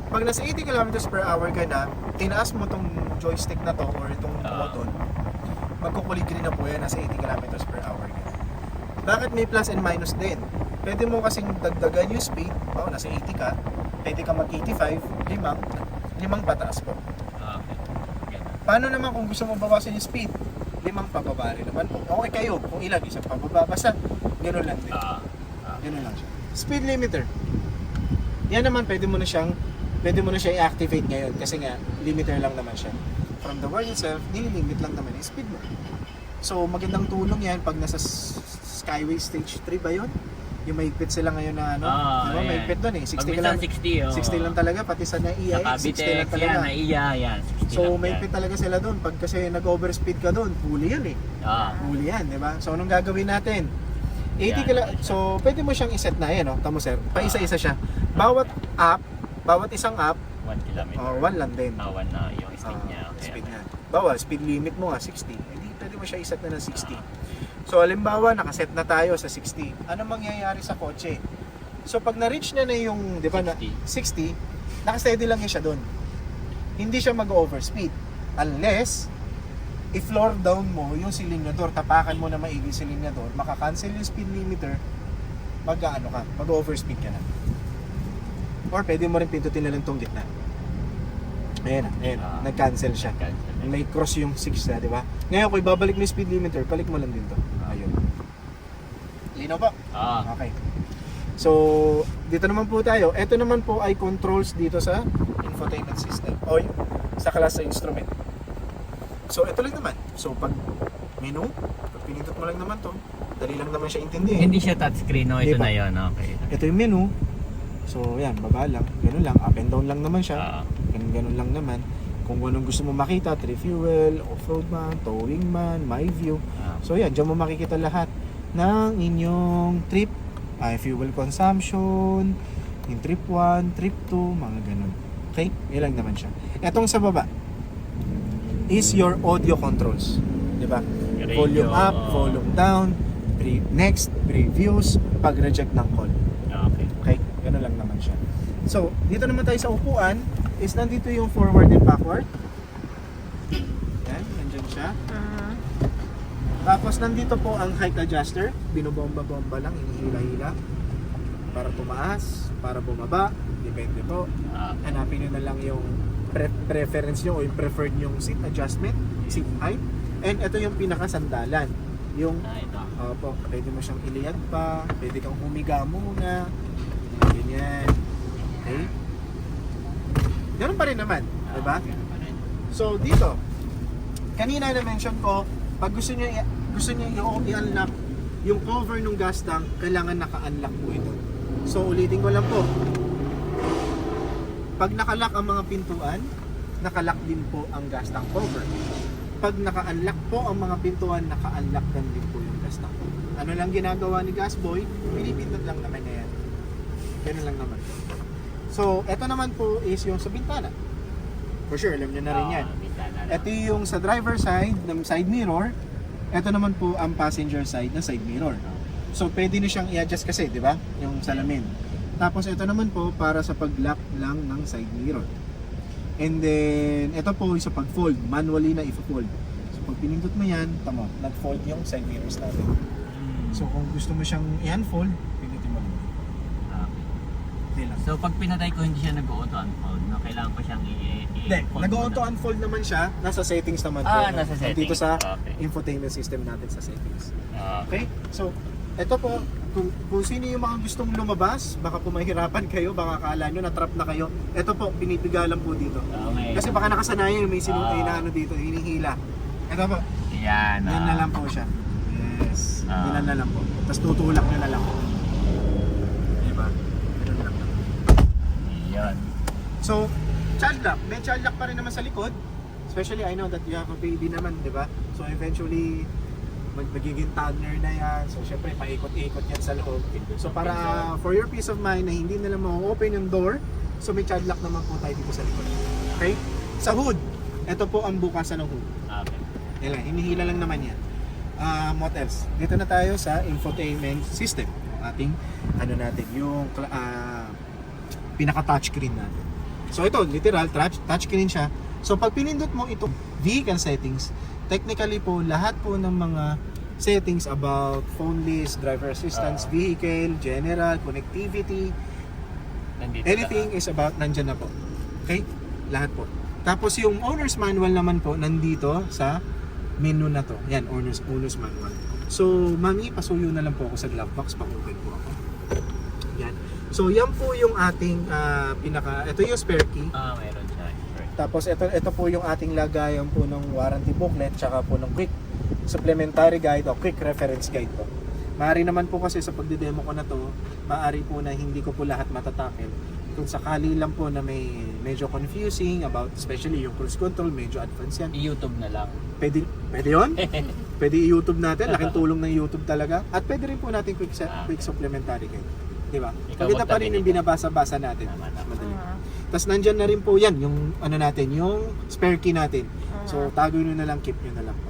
Pag nasa 80 kilometers per hour ka na, tinaas mo itong joystick na to or itong button, magkukulit green na po yan, nasa 80 kilometers per hour ka na. Bakit may plus and minus din? Pwede mo kasing dagdagan yung speed, nasa 80 ka, pwede ka mag-85, limang pataas po. Okay. Ganun. Paano naman kung gusto mo bawasan yung speed? 5 pababa rin naman po. Okay kayo, kung ilan, isang pababa, basta gano'n lang din. Gano'n lang siya. Speed limiter. Yan naman, pwede mo na siya i-activate ngayon kasi nga, limiter lang naman siya. From the word itself, nililimit lang naman yung speed mo. So, magandang tulong yan pag nasa Skyway Stage 3 ba yun? Yung mahigpit sila ngayon na ano, di ba? ayan. Mahigpit doon eh. 60 Pag lang. minsan 60, oh. 60 lang talaga, pati sa NAIA, 60 lang Nakabitex, talaga. yan, naiya, yan. 60 So, lang mahigpit yan. talaga sila doon. Pag kasi nag-overspeed ka doon, huli yan eh. Huli yan, di ba? So, anong gagawin natin? 80 Yan. so pwede mo siyang iset na yan, no? Tamo sir, pa isa-isa siya. Bawat isang up, 1 kilometer. 1 lang din. 1 na yung speed niya. Okay. Speed niya. Speed limit mo nga 60. Hindi pwede mo siya iset na ng 60. So halimbawa, nakaset na tayo sa 60. Ano mangyayari sa kotse? So pag na-reach na yung, di ba, 60, naka-steady lang yan siya doon. Hindi siya mag-overspeed. Unless, i-floor down mo yung silinyador, tapakan mo na maigi yung silinyador, maka-cancel yung speed limiter, mag-overspeed ka na. Or pwede mo rin pindutin na lang itong gitna. Ayan, nag-cancel siya. May cross yung 6 na, di ba? Ngayon, kung ibabalik mo yung speed limiter, balik mo lang din to. Ayun. Lino po? Okay. So, dito naman po tayo. Ito naman po ay controls dito sa infotainment system o sa class sa instrument. So, ito lang naman. So, pag menu, pag pinindot mo lang naman to, dali lang naman siya intindihin. Hindi siya touchscreen, no? Ito Hindi pa. na yun, okay. Ito yung menu. So, yan, baba lang. Ganun lang. Up and down lang naman siya. Ganun lang naman. Kung anong gusto mo makita, tree fuel, off-road man, towing man, my view. So, yan, dyan mo makikita lahat ng inyong trip, fuel consumption, yung trip 1, trip 2, mga ganun. Okay? Yan lang naman siya. Etong sa baba is your audio controls. Diba? Radio, Volume up, volume down, next, previews, pag-reject ng call. Okay. Okay? Ganun lang naman siya. So, dito naman tayo sa upuan, is nandito yung forward and backward. Yan, nandyan siya. Tapos nandito po ang height adjuster, binobomba-bomba lang, hinihila-hila para tumaas, para bumaba, depende po. Hanapin nyo na lang yung preference nyo o yung preferred yung seat adjustment, seat height. And ito yung pinakasandalan. Yung, Ito. pwede mo siyang iliyad pa, pwede kang humiga muna, ganyan. Okay? Ganun pa rin naman, diba? So dito, kanina na-mention ko, pag gusto niyo i-unlock yung cover ng gas tank, kailangan naka-unlock po ito. So ulitin ko lang po. Pag nakalock ang mga pintuan, nakalock din po ang gas tank cover. pag naka-unlock po ang mga pintuan, naka-unlock din po yung gas tank. Ano lang ginagawa ni Gasboy? Pinipindot lang naman niya yan. Ganun lang naman. So, ito naman po is yung sa bintana. For sure, alam niyo na rin yan. Ito yung sa driver side ng side mirror. Ito naman po ang passenger side na side mirror. So, pwede nyo siyang i-adjust kasi, di ba? Yung salamin. Tapos, ito naman po para sa pag-lock lang ng side mirror. And then, ito po sa pag-fold. Manually na i-fold. So, pag pinindot mo yan, tama, nag-fold yung side mirrors natin. So, kung gusto mo siyang i-unfold, pindutin mo lang. Okay lang. So pag pinatay ko hindi siya nag-auto-unfold, no? Kailangan pa siyang Hindi, nag-auto-unfold naman siya. Nasa settings naman po. Nasa settings. Dito sa Okay. infotainment system natin sa settings. Okay. Okay? So, ito po, kung sino yung mga gustong lumabas, baka po mahirapan kayo, baka akala nyo na-trap na kayo. Ito po, pinipigalan po dito. Okay. Kasi baka nakasanayan may sinutay na ano dito, hinihila. Ito po, Yan. yan na lang po siya. Yes. Ah. Yan na lang po. Tapos tutulak nyo na lang po. Diba? Ganun lang. Yan. So, child lock. May child lock pa rin naman sa likod. Especially, I know that you have a baby naman, di ba? So, eventually, magiging toddler na yan. So, syempre, paikot-ikot yan sa loob. So, para for your peace of mind na hindi nila ma-open yung door, so may child lock naman po tayo dito sa likod. Okay? Sa hood, ito po ang bukasan ng hood. Okay. Yan lang, hinihila lang naman yan. What else? Dito na tayo sa infotainment system. Yung ating, ano natin, yung pinaka-touchscreen natin. So ito, literal, touchscreen siya. So pag pinindot mo ito, vehicle settings, technically po, lahat po ng mga settings about phone list, driver assistance, vehicle, general, connectivity, Nandito anything is about, nandyan na po. Okay? Lahat po. Tapos yung owner's manual naman po, nandito sa menu na to. Yan, owner's manual. So, mami, pasuyo na lang po ako sa glove box, pag-open po ako. Yan. So, yan po yung ating ito yung spare key. Meron siya. Right. Tapos, ito po yung ating lagayan po ng warranty booklet, tsaka po ng quick supplementary guide o quick reference guide po. Maaari naman po kasi sa pagdidemo ko na to, maaari po na hindi ko po lahat matatakil. Kung sakali lang po na may medyo confusing about, especially yung cruise control, medyo advanced yan. I-YouTube na lang. Pwede yun? Pwede i-YouTube natin, laking tulong ng YouTube talaga. At pwede rin po natin quick supplementary guide. Diba? Ikaw Maganda pa rin yung magdadali ka. binabasa-basa natin. Tama. Madali. Tapos nandyan na rin po yan, yung ano natin, yung spare key natin. So tago nyo na lang, keep nyo na lang po.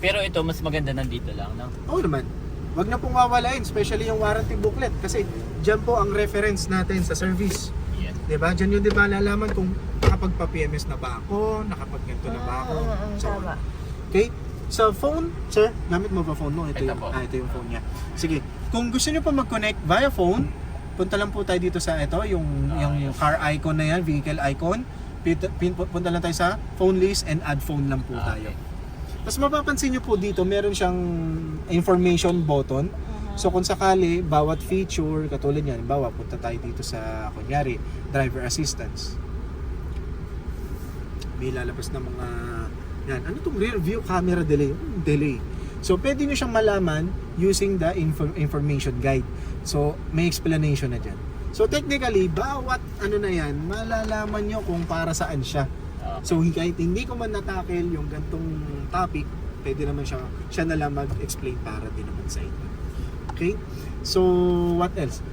Pero ito, mas maganda nandito lang, no? Oo naman. Wag na pong wawalain, especially yung warranty booklet. Kasi dyan po ang reference natin sa service. Yan. Diba? Dyan yun diba lalaman kung nakapagpa-PMS na ba ako, nakapag-ganto na ba ako. So, Tama. okay? Sa phone, sir, gamit mo ba phone mo? Ito Yung, po. ito yung phone niya. Sige, kung gusto niyo pa mag-connect via phone, punta lang po tayo dito sa ito, yung car icon na yan, vehicle icon. Punta lang tayo sa phone list and add phone lang po tayo. Tapos mapapansin nyo po dito, meron siyang information button. So kung sakali, bawat feature, katulad yan, bawa, punta tayo dito sa, kunyari, driver assistance. May lalabas na mga, yan, ano itong rear view camera delay? Delay. So pwede nyo siyang malaman using the information guide. So may explanation na dyan. So technically, bawat ano na yan, malalaman nyo kung para saan siya. So kahit hindi ko man natakil yung gantong topic, pwede naman siya na lang mag-explain para din naman sa inyo. Okay? So what else?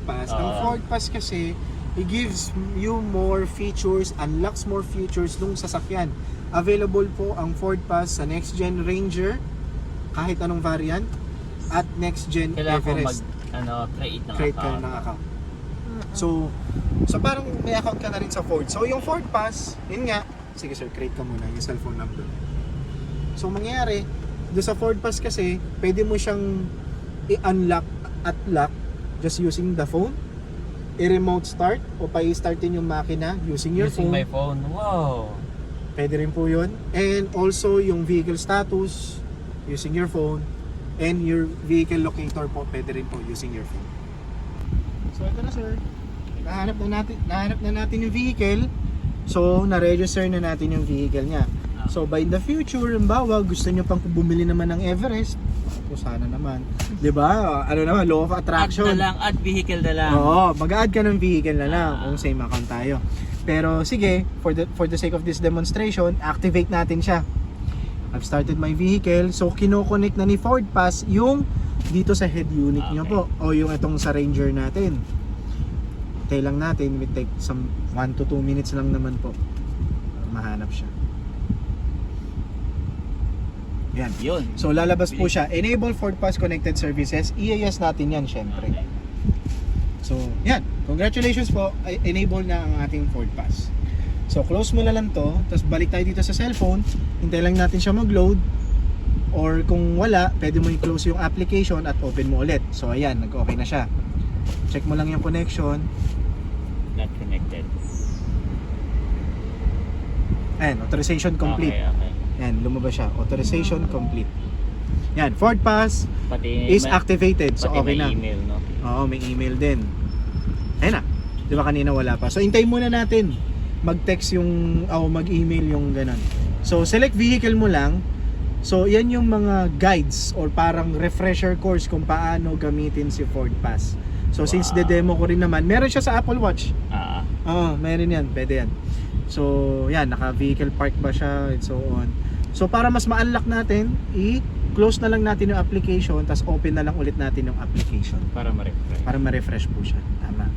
Pass. Ang Ford Pass kasi, it gives you more features, unlocks more features nung sasakyan. Available po ang Ford Pass sa next gen Ranger, kahit anong variant, at next gen Kailangan ko Everest. create Ka ng account. So parang may account ka na rin sa Ford. So yung Ford Pass, yun nga, sige sir, create ka muna yung cellphone number. So mangyayari, doon sa Ford Pass kasi, pwede mo siyang i-unlock at lock just using the phone, i-remote start o pa-i-startin yung makina using your Using phone. my phone. Wow. Pwede rin po yun. And also yung vehicle status using your phone, and your vehicle locator po, pwede rin po using your phone. So ito na sir, nahanap na natin yung vehicle. So na-register na natin yung vehicle niya. So by the future, halimbawa gusto nyo pang bumili naman ng Everest, o sana naman, 'di ba? Ano naman, law of attraction. Add vehicle na lang. Oo, mag-add ka ng vehicle na lang kung same account tayo. Pero sige, for the sake of this demonstration, activate natin siya. I've started my vehicle. So kino-connect na ni Ford Pass yung dito sa head unit nyo po, o yung itong sa Ranger natin. Hintay lang natin, it take some 1 to 2 minutes lang naman po. Mahanap siya. Yan. Yun. So lalabas po siya, enable Ford Pass connected services. IAS natin yan syempre. So yan, congratulations po, enable na ang ating Ford Pass. So close mo na lang to, tapos balik tayo dito sa cellphone, hintay lang natin siya mag-load. Or kung wala, pwede mo i-close yung application at open mo ulit. So ayan, nag-okay na siya. Check mo lang yung connection. Not connected. Ayan, authorization complete. Okay. Yan, lumabas siya. Authorization complete. Yan, Ford Pass Pati is activated. So pati okay may na. email, no? Oo, may email din. Ayun na. Di ba kanina wala pa? So hintayin muna natin mag-text yung mag-email yung ganun. So select vehicle mo lang. So yan yung mga guides or parang refresher course kung paano gamitin si Ford Pass. So since de-demo ko rin naman, meron siya sa Apple Watch. Oo, meron yan, pwede yan. So yan, naka-vehicle park ba siya and so on. So para mas ma-unlock natin, i-close na lang natin yung application, tapos open na lang ulit natin yung application Para ma-refresh. para ma-refresh po siya. Tama.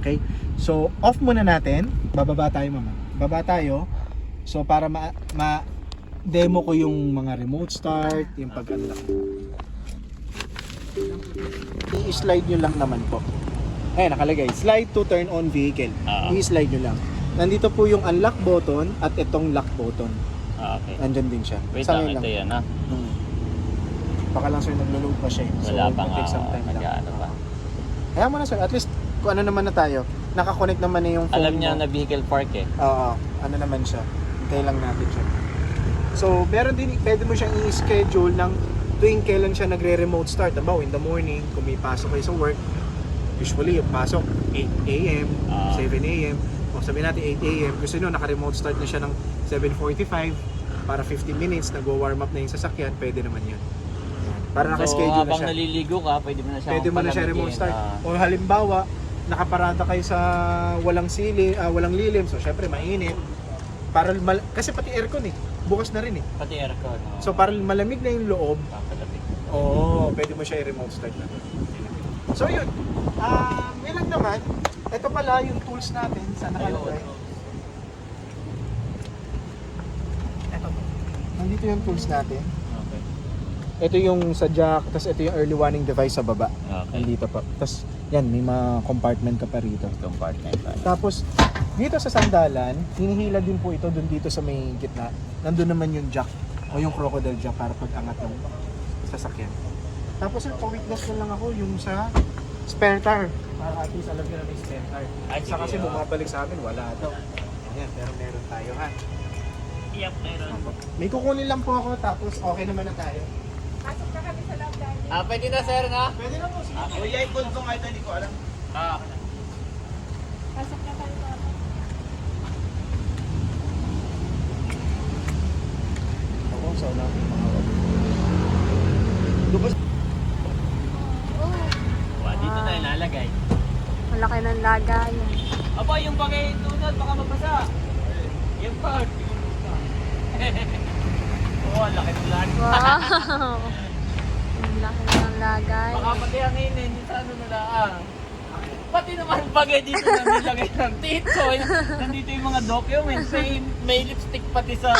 Okay? So off muna natin. Bababa tayo, mama. Baba tayo. So para ma-demo ko yung mga remote start, yung pag-unlock. I-slide nyo lang naman po. Ayan, nakalagay. Slide to turn on vehicle. I-slide nyo lang. Nandito po yung unlock button at itong lock button. Okay. Nandyan din siya. Wait Sa lang, ngayon ito yan ha. Baka lang sir, naglo-load pa siya. So, Wala pang mag-take some time lang. ano pa. Kaya mo na sir, at least kung ano naman na tayo, nakakonect naman na yung phone Alam niya mo. na vehicle park eh. Oo, ano naman siya. Hintay lang natin siya. So, meron din, pwede mo siyang i-schedule ng tuwing kailan siya nagre-remote start. Diba, in the morning, kung may pasok kayo sa work, usually yung pasok 8 a.m., 7 a.m., o sabihin natin 8 a.m., gusto nyo, naka-remote start na siya ng 7:45 para 15 minutes, nagwo-warm up na yung sasakyan, pwede naman yun. Para naka-schedule na habang siya. naliligo ka, pwede mo na siya Pwede mo na siya remote start. O halimbawa, nakaparada kayo sa walang walang lilim, so syempre mainit. Para kasi pati aircon bukas na rin Pati aircon. So para malamig na yung loob, Papalamig. pwede mo siya i-remote start na. So yun. Yun lang naman. Ito pala yung tools natin sa nakalagay. Ito. Nandito yung tools natin. Okay. Ito yung sa jack, tapos ito yung early warning device sa baba. Okay. Nandito pa. Tapos yan, may mga compartment ka pa rito. Compartment. Tapos dito sa sandalan, hinihila din po ito dun dito sa may gitna. Nandun naman yung jack o yung crocodile jack para pag-angat ng sasakyan. Tapos yung pa-witness na lang ako yung sa spare tire. Para at least alam nyo na may spare tire. Ay, Isa kasi sige, bumabalik sa amin, wala daw. Ayan, pero meron tayo ha. Yep, meron. May kukunin lang po ako tapos okay naman na tayo. Pasok na kami sa loob, Daddy. Pwede na sir na? Pwede na po, sige. Uy, iPhone ko nga ito, hindi ko alam. Pasok na kami sa loob. Ako, sa una mga Dito na ilalagay. Malaki ng lagayan. Aba, yung bagay tunod, baka mabasa. Yung pag. Oo, laki ng lagi. Wow! Ang laki ng lagayan. Baka pati ang inin, sa ano nila Pati naman bagay dito na nilagay ng tito. Nandito yung mga documents. May lipstick pati sa...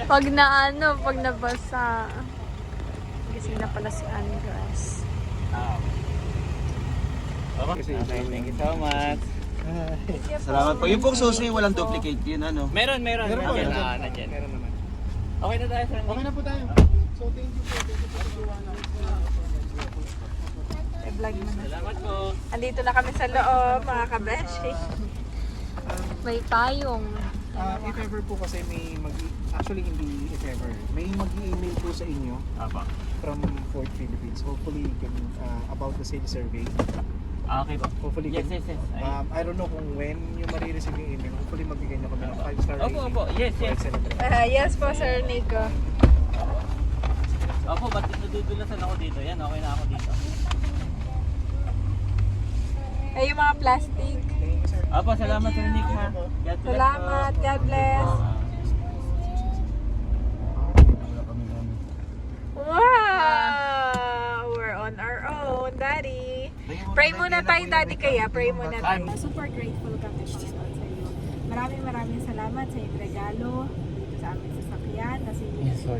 Pag nabasa. Gising na pala si Andres. Okay, thank you so much. Salamat po. Yung pong susi, walang duplicate yun, ano? Meron. Meron po, Nandiyan meron. na, nandiyan. Meron naman. Okay na tayo, sir. Okay na po tayo. So thank you po. Thank you po sa liwanag. I-vlog mo na. Salamat po. Andito na kami sa loob, mga kabeshi. May payong. If ever po kasi actually hindi if ever, may mag-email po sa inyo from Ford Philippines. Hopefully you can about the sales survey. Okay po. Hopefully Yes. I don't know kung when yung marireceive yung email. Hopefully magbigay na kami ng 5-star rating. Opo. Yes. for excellent. Yes po, Sir Nico. Opo, ba't nadudulasan ako dito? Yan, okay na ako dito. Ay, yung mga plastic. Apo, salamat Sir Nick ha. God bless po. Salamat. God bless. Wow! We're on our own, Daddy. Pray muna tayo, Daddy, kaya. Pray muna tayo. Super grateful kami sa iyo. Maraming salamat sa iyong regalo dito sa aming sasakyan na si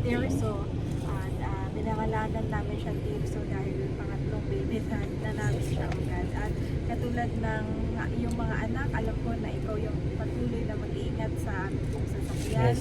Tirso. At binangalanan namin siya Tirso dahil pangatlong baby na namin siya agad. At katulad ng iyong mga anak, alam ko na ikaw yung patuloy na mag-iingat sa aming pong sasakyan.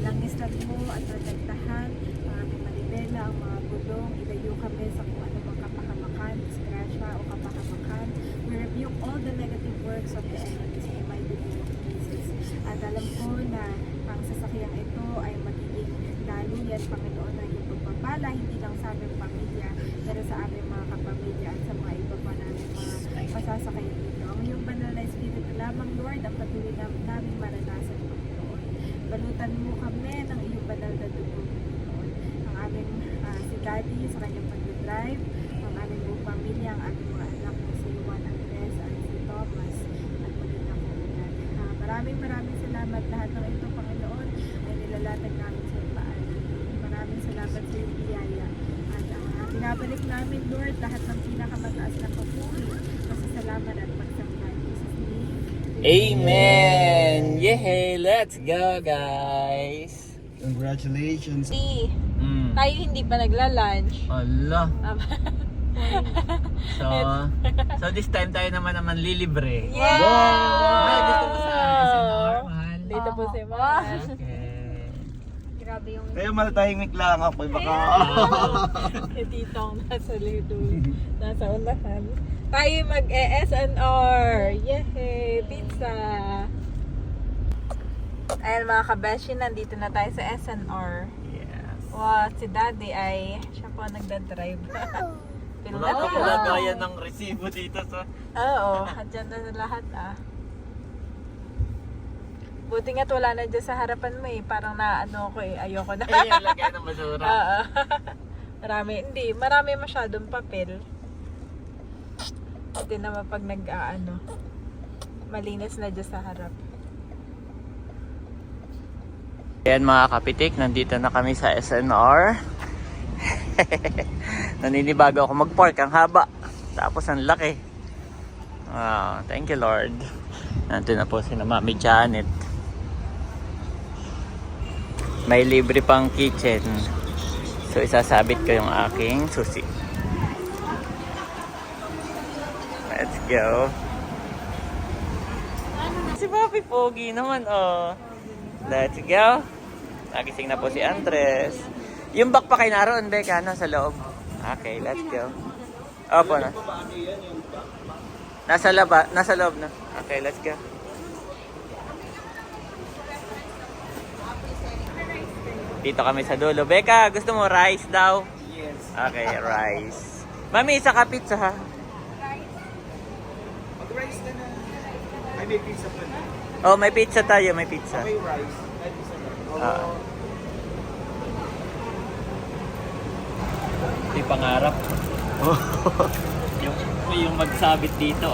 Langistan mo at protektahan ang aming manibela, ang mga gulong, ilayo kami sa kung ano mang kapahamakan, disgrasya o kapahamakan. We rebuke all the negative works of the enemy in the mighty name of Jesus. At alam ko na ang sasakyang ito ay magiging daluyan, Panginoon, ng iyong pagpapala, hindi lang sa aming pamilya, pero sa aming mga kapamilya at sa mga iba pa namin mga masasakay dito. Ang iyong banal na Espiritu lamang, Lord, ang patuloy namin maranasan, Panginoon. Balutan mo kami ng iyong banal na dugo, Panginoon. Ang aming si Daddy sa kanyang pag-drive, ang aming buong pamilya, ang aming mga anak na si Juan Andres at si Thomas at maging ako. Maraming salamat. Lahat ng ito, Panginoon, ay nilalatag namin sa iyong paanan. Maraming salamat sa iyong biyaya. At pinabalik namin, Lord, lahat ng pinakamataas na papuri. Pasasalamat at pagsamba. In Jesus' name. Amen! Yay! Let's go guys! Congratulations. Tayo hindi pa nagla-lunch. Allah. So this time tayo naman lilibre. Yeah! Ay, dito po sa SNR, mahal. Dito po si Mahal. Okay. Grabe yung... Kaya malatahimik lang ako. Baka... Titong nasa lido. Nasa unahan. Tayo mag-SNR. Yay! Pizza! Ayan mga kabeshi, nandito na tayo sa SNR. Yes. Wow, si Daddy ay siya po ang nagdadrive. Wala kaya ng resibo dito sa... Oo, andyan na lahat Buti nga't wala na dyan sa harapan mo Parang naano ko ayoko na. Ay, yung lagay ng basura. Oo. Marami masyadong papel. Buti naman pag malinis na dyan sa harap. Ayan mga kapitik, nandito na kami sa SNR. Naninibago ako mag-park, ang haba. Tapos ang laki. Wow, thank you Lord. Nandito na po si Mami Janet. May libre pang kitchen. So isasabit ko yung aking susi. Let's go. Si Papi Pogi naman Let's go. Nagising na po si Andres. Yung bag pa kayo naroon, Becca, sa loob. Okay, let's go. Opo na. Nasa loob na. Okay, let's go. Dito kami sa dulo. Becca, gusto mo rice daw? Yes. Okay, rice. Mami, isa ka pizza ha? Mag-rice na na. Ay, may pizza pa na. Oh, may pizza tayo, may pizza. May rice. Ay, pizza na. Di pangarap. yung magsabit dito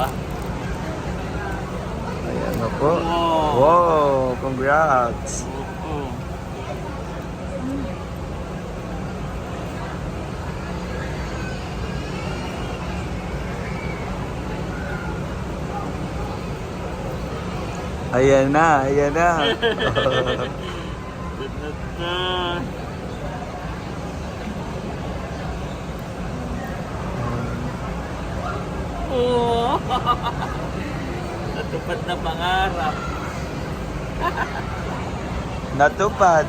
Ayan na po. Wow. Wow, congrats. Ayan na, ayan na. Oh. Natupad na pangarap. Natupad.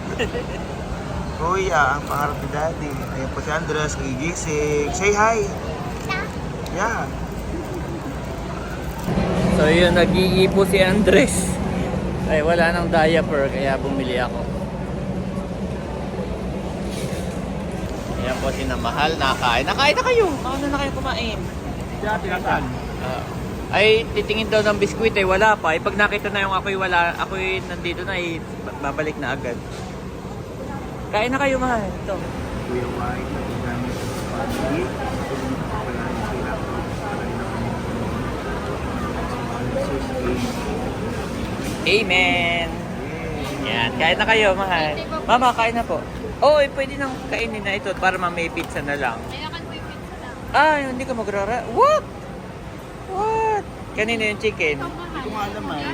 Kuya, ang pangarap ni Daddy. Ayan po si Andres, nagigising. Say hi. Yeah. So yun, nag-iipo si Andres. Ay, wala nang diaper, kaya bumili ako. Ayan po si Namahal, nakain. Nakain na kayo! Ano na kayo kumain? Ay, titingin daw ng biskwit wala pa. Pag nakita na yung ako'y nandito na babalik na agad. Kain na kayo, mahal. Ito. Kuya White, natin sa family. Wala na sila po. Amen. Yan, kain na kayo, mahal. Mama, kain na po. Oh, pwede nang kainin na ito para may pizza na lang. Kailangan mo yung pizza lang. Ah, hindi ka magrara. What? What? Kanino yung chicken? Hindi ko nga alam ay.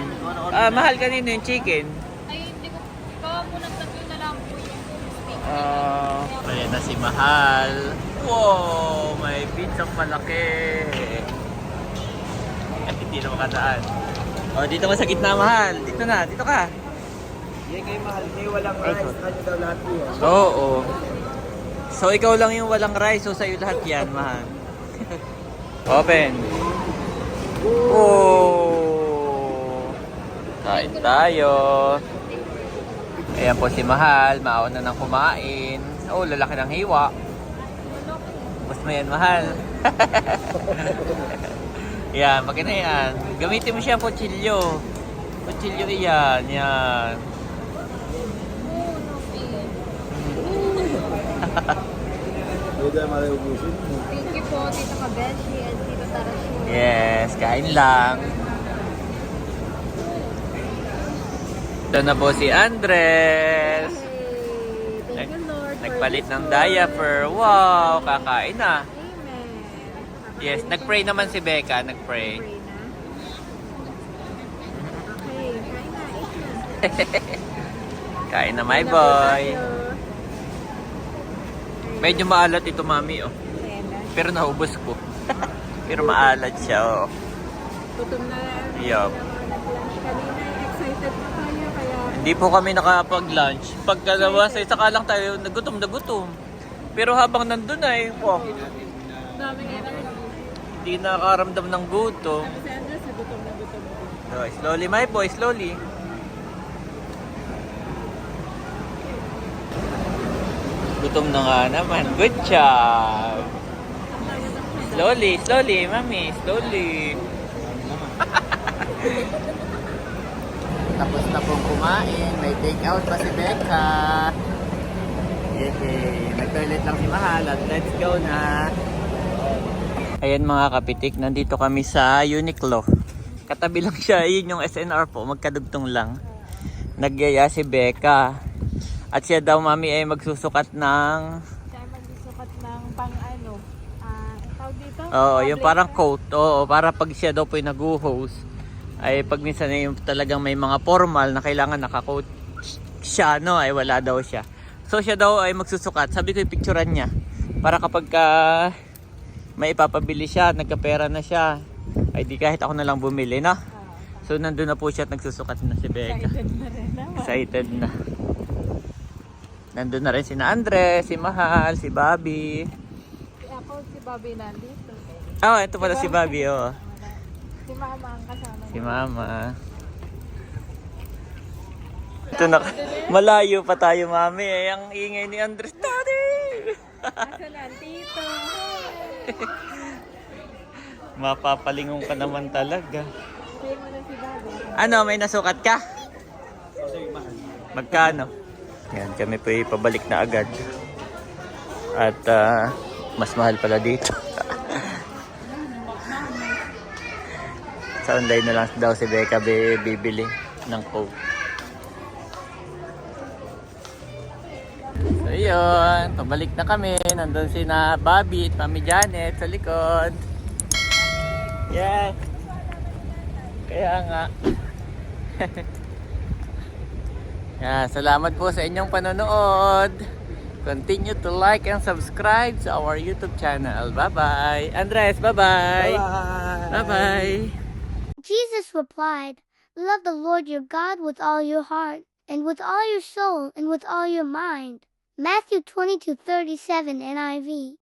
Ah, mahal, kanino yung chicken? Ay, hindi ko. Gawa mo ng tatlo na lang po yung steak. Ayan na si Mahal. Wow, may pizzang malaki. At hindi na makadaan. Oh, dito ka sa gitna, Mahal. Dito na, dito ka. Yan kayo mahal. Ngayon walang rice. Kanya daw lahat yan. Oo. So, ikaw lang yung walang rice. So, sa'yo lahat yan, Mahal. Open. Oh. Kain tayo. Ayan po si Mahal. Mauna nang kumain. Oh, lalaki ng hiwa. Mas mo yan, Mahal. Yan, maganda yan. Gamitin mo siya kutsilyo. Kutsilyo iyan. Yan. Pwede na maliubusin. Thank you po, Tito Kabeshi and Tito Tarashi. Yes, kain lang. Ito na po si Andres. Thank you, Lord. Nagpalit ng diaper. Wow, kakain na. Amen. Yes, nagpray naman si Becca. Nagpray. Pray na. Okay, kain na. Eat na. Kain na, my Kain na po boy. tayo. Medyo maalat ito, mami. Oh. Ayan na. Pero naubos ko. Pero maalat siya. Oh. Gutom na. Yup. Nag-lunch kanina. Excited na tayo. Kaya Hindi po kami nakapag-lunch. Pagkalabas ay saka lang tayo nagutom na gutom. Pero habang nandun ay, wow, daming energy. hindi nakaramdam ng gutom. Si Andres, gutom na gutom. So, slowly, my boy, slowly. Gutom na nga naman. Good job. Slowly, slowly, mami. Slowly. Tapos na pong kumain. May take out pa si Becca. Yay. Nag-toilet lang si Mahal at let's go na. Ayan mga kapitik, nandito kami sa Uniqlo. Katabi lang siya, yun yung SNR po, magkadugtong lang. Nagyaya si Becca. At siya daw, mami, ay magsusukat ng... Siya ay magsusukat ng pang ano. Tawag dito? Oo, yung Public. parang coat. Oo, para pag siya daw po yung nag-host, ay pag minsan ay yung talagang may mga formal na kailangan naka-coat siya, no, ay wala daw siya. So siya daw ay magsusukat. Sabi ko yung picturean niya. Para kapag may ipapabili siya, nagkapera na siya, ay di kahit ako na lang bumili, no? So nandun na po siya at nagsusukat na si Becca. Excited na rin naman. Excited na. Nandun na rin si Andres, si Mahal, si Bobby. Si Bobby nandito. Oh, ito pala si Bobby, oh. Si Mama ang kasama Si Mama. Ito na, malayo pa tayo, mami. Eh, ang ingay ni Andres. Daddy! Asa nandito? Mapapalingon ka naman talaga. Say mo na si Bobby. Ano, may nasukat ka? Magkano? Yan, kami po ipabalik na agad. At mas mahal pala dito. Sa online na lang daw si Becca bibili ng coat. So yun, pabalik na kami. Nandun si na Bobby at Mami Janet sa likod. Yes. Kaya nga. Yeah, salamat po sa inyong panonood. Continue to like and subscribe sa our YouTube channel. Bye-bye. Andres, bye-bye. Bye! Bye-bye. Jesus replied, "Love the Lord your God with all your heart, and with all your soul, and with all your mind." Matthew 22:37 NIV.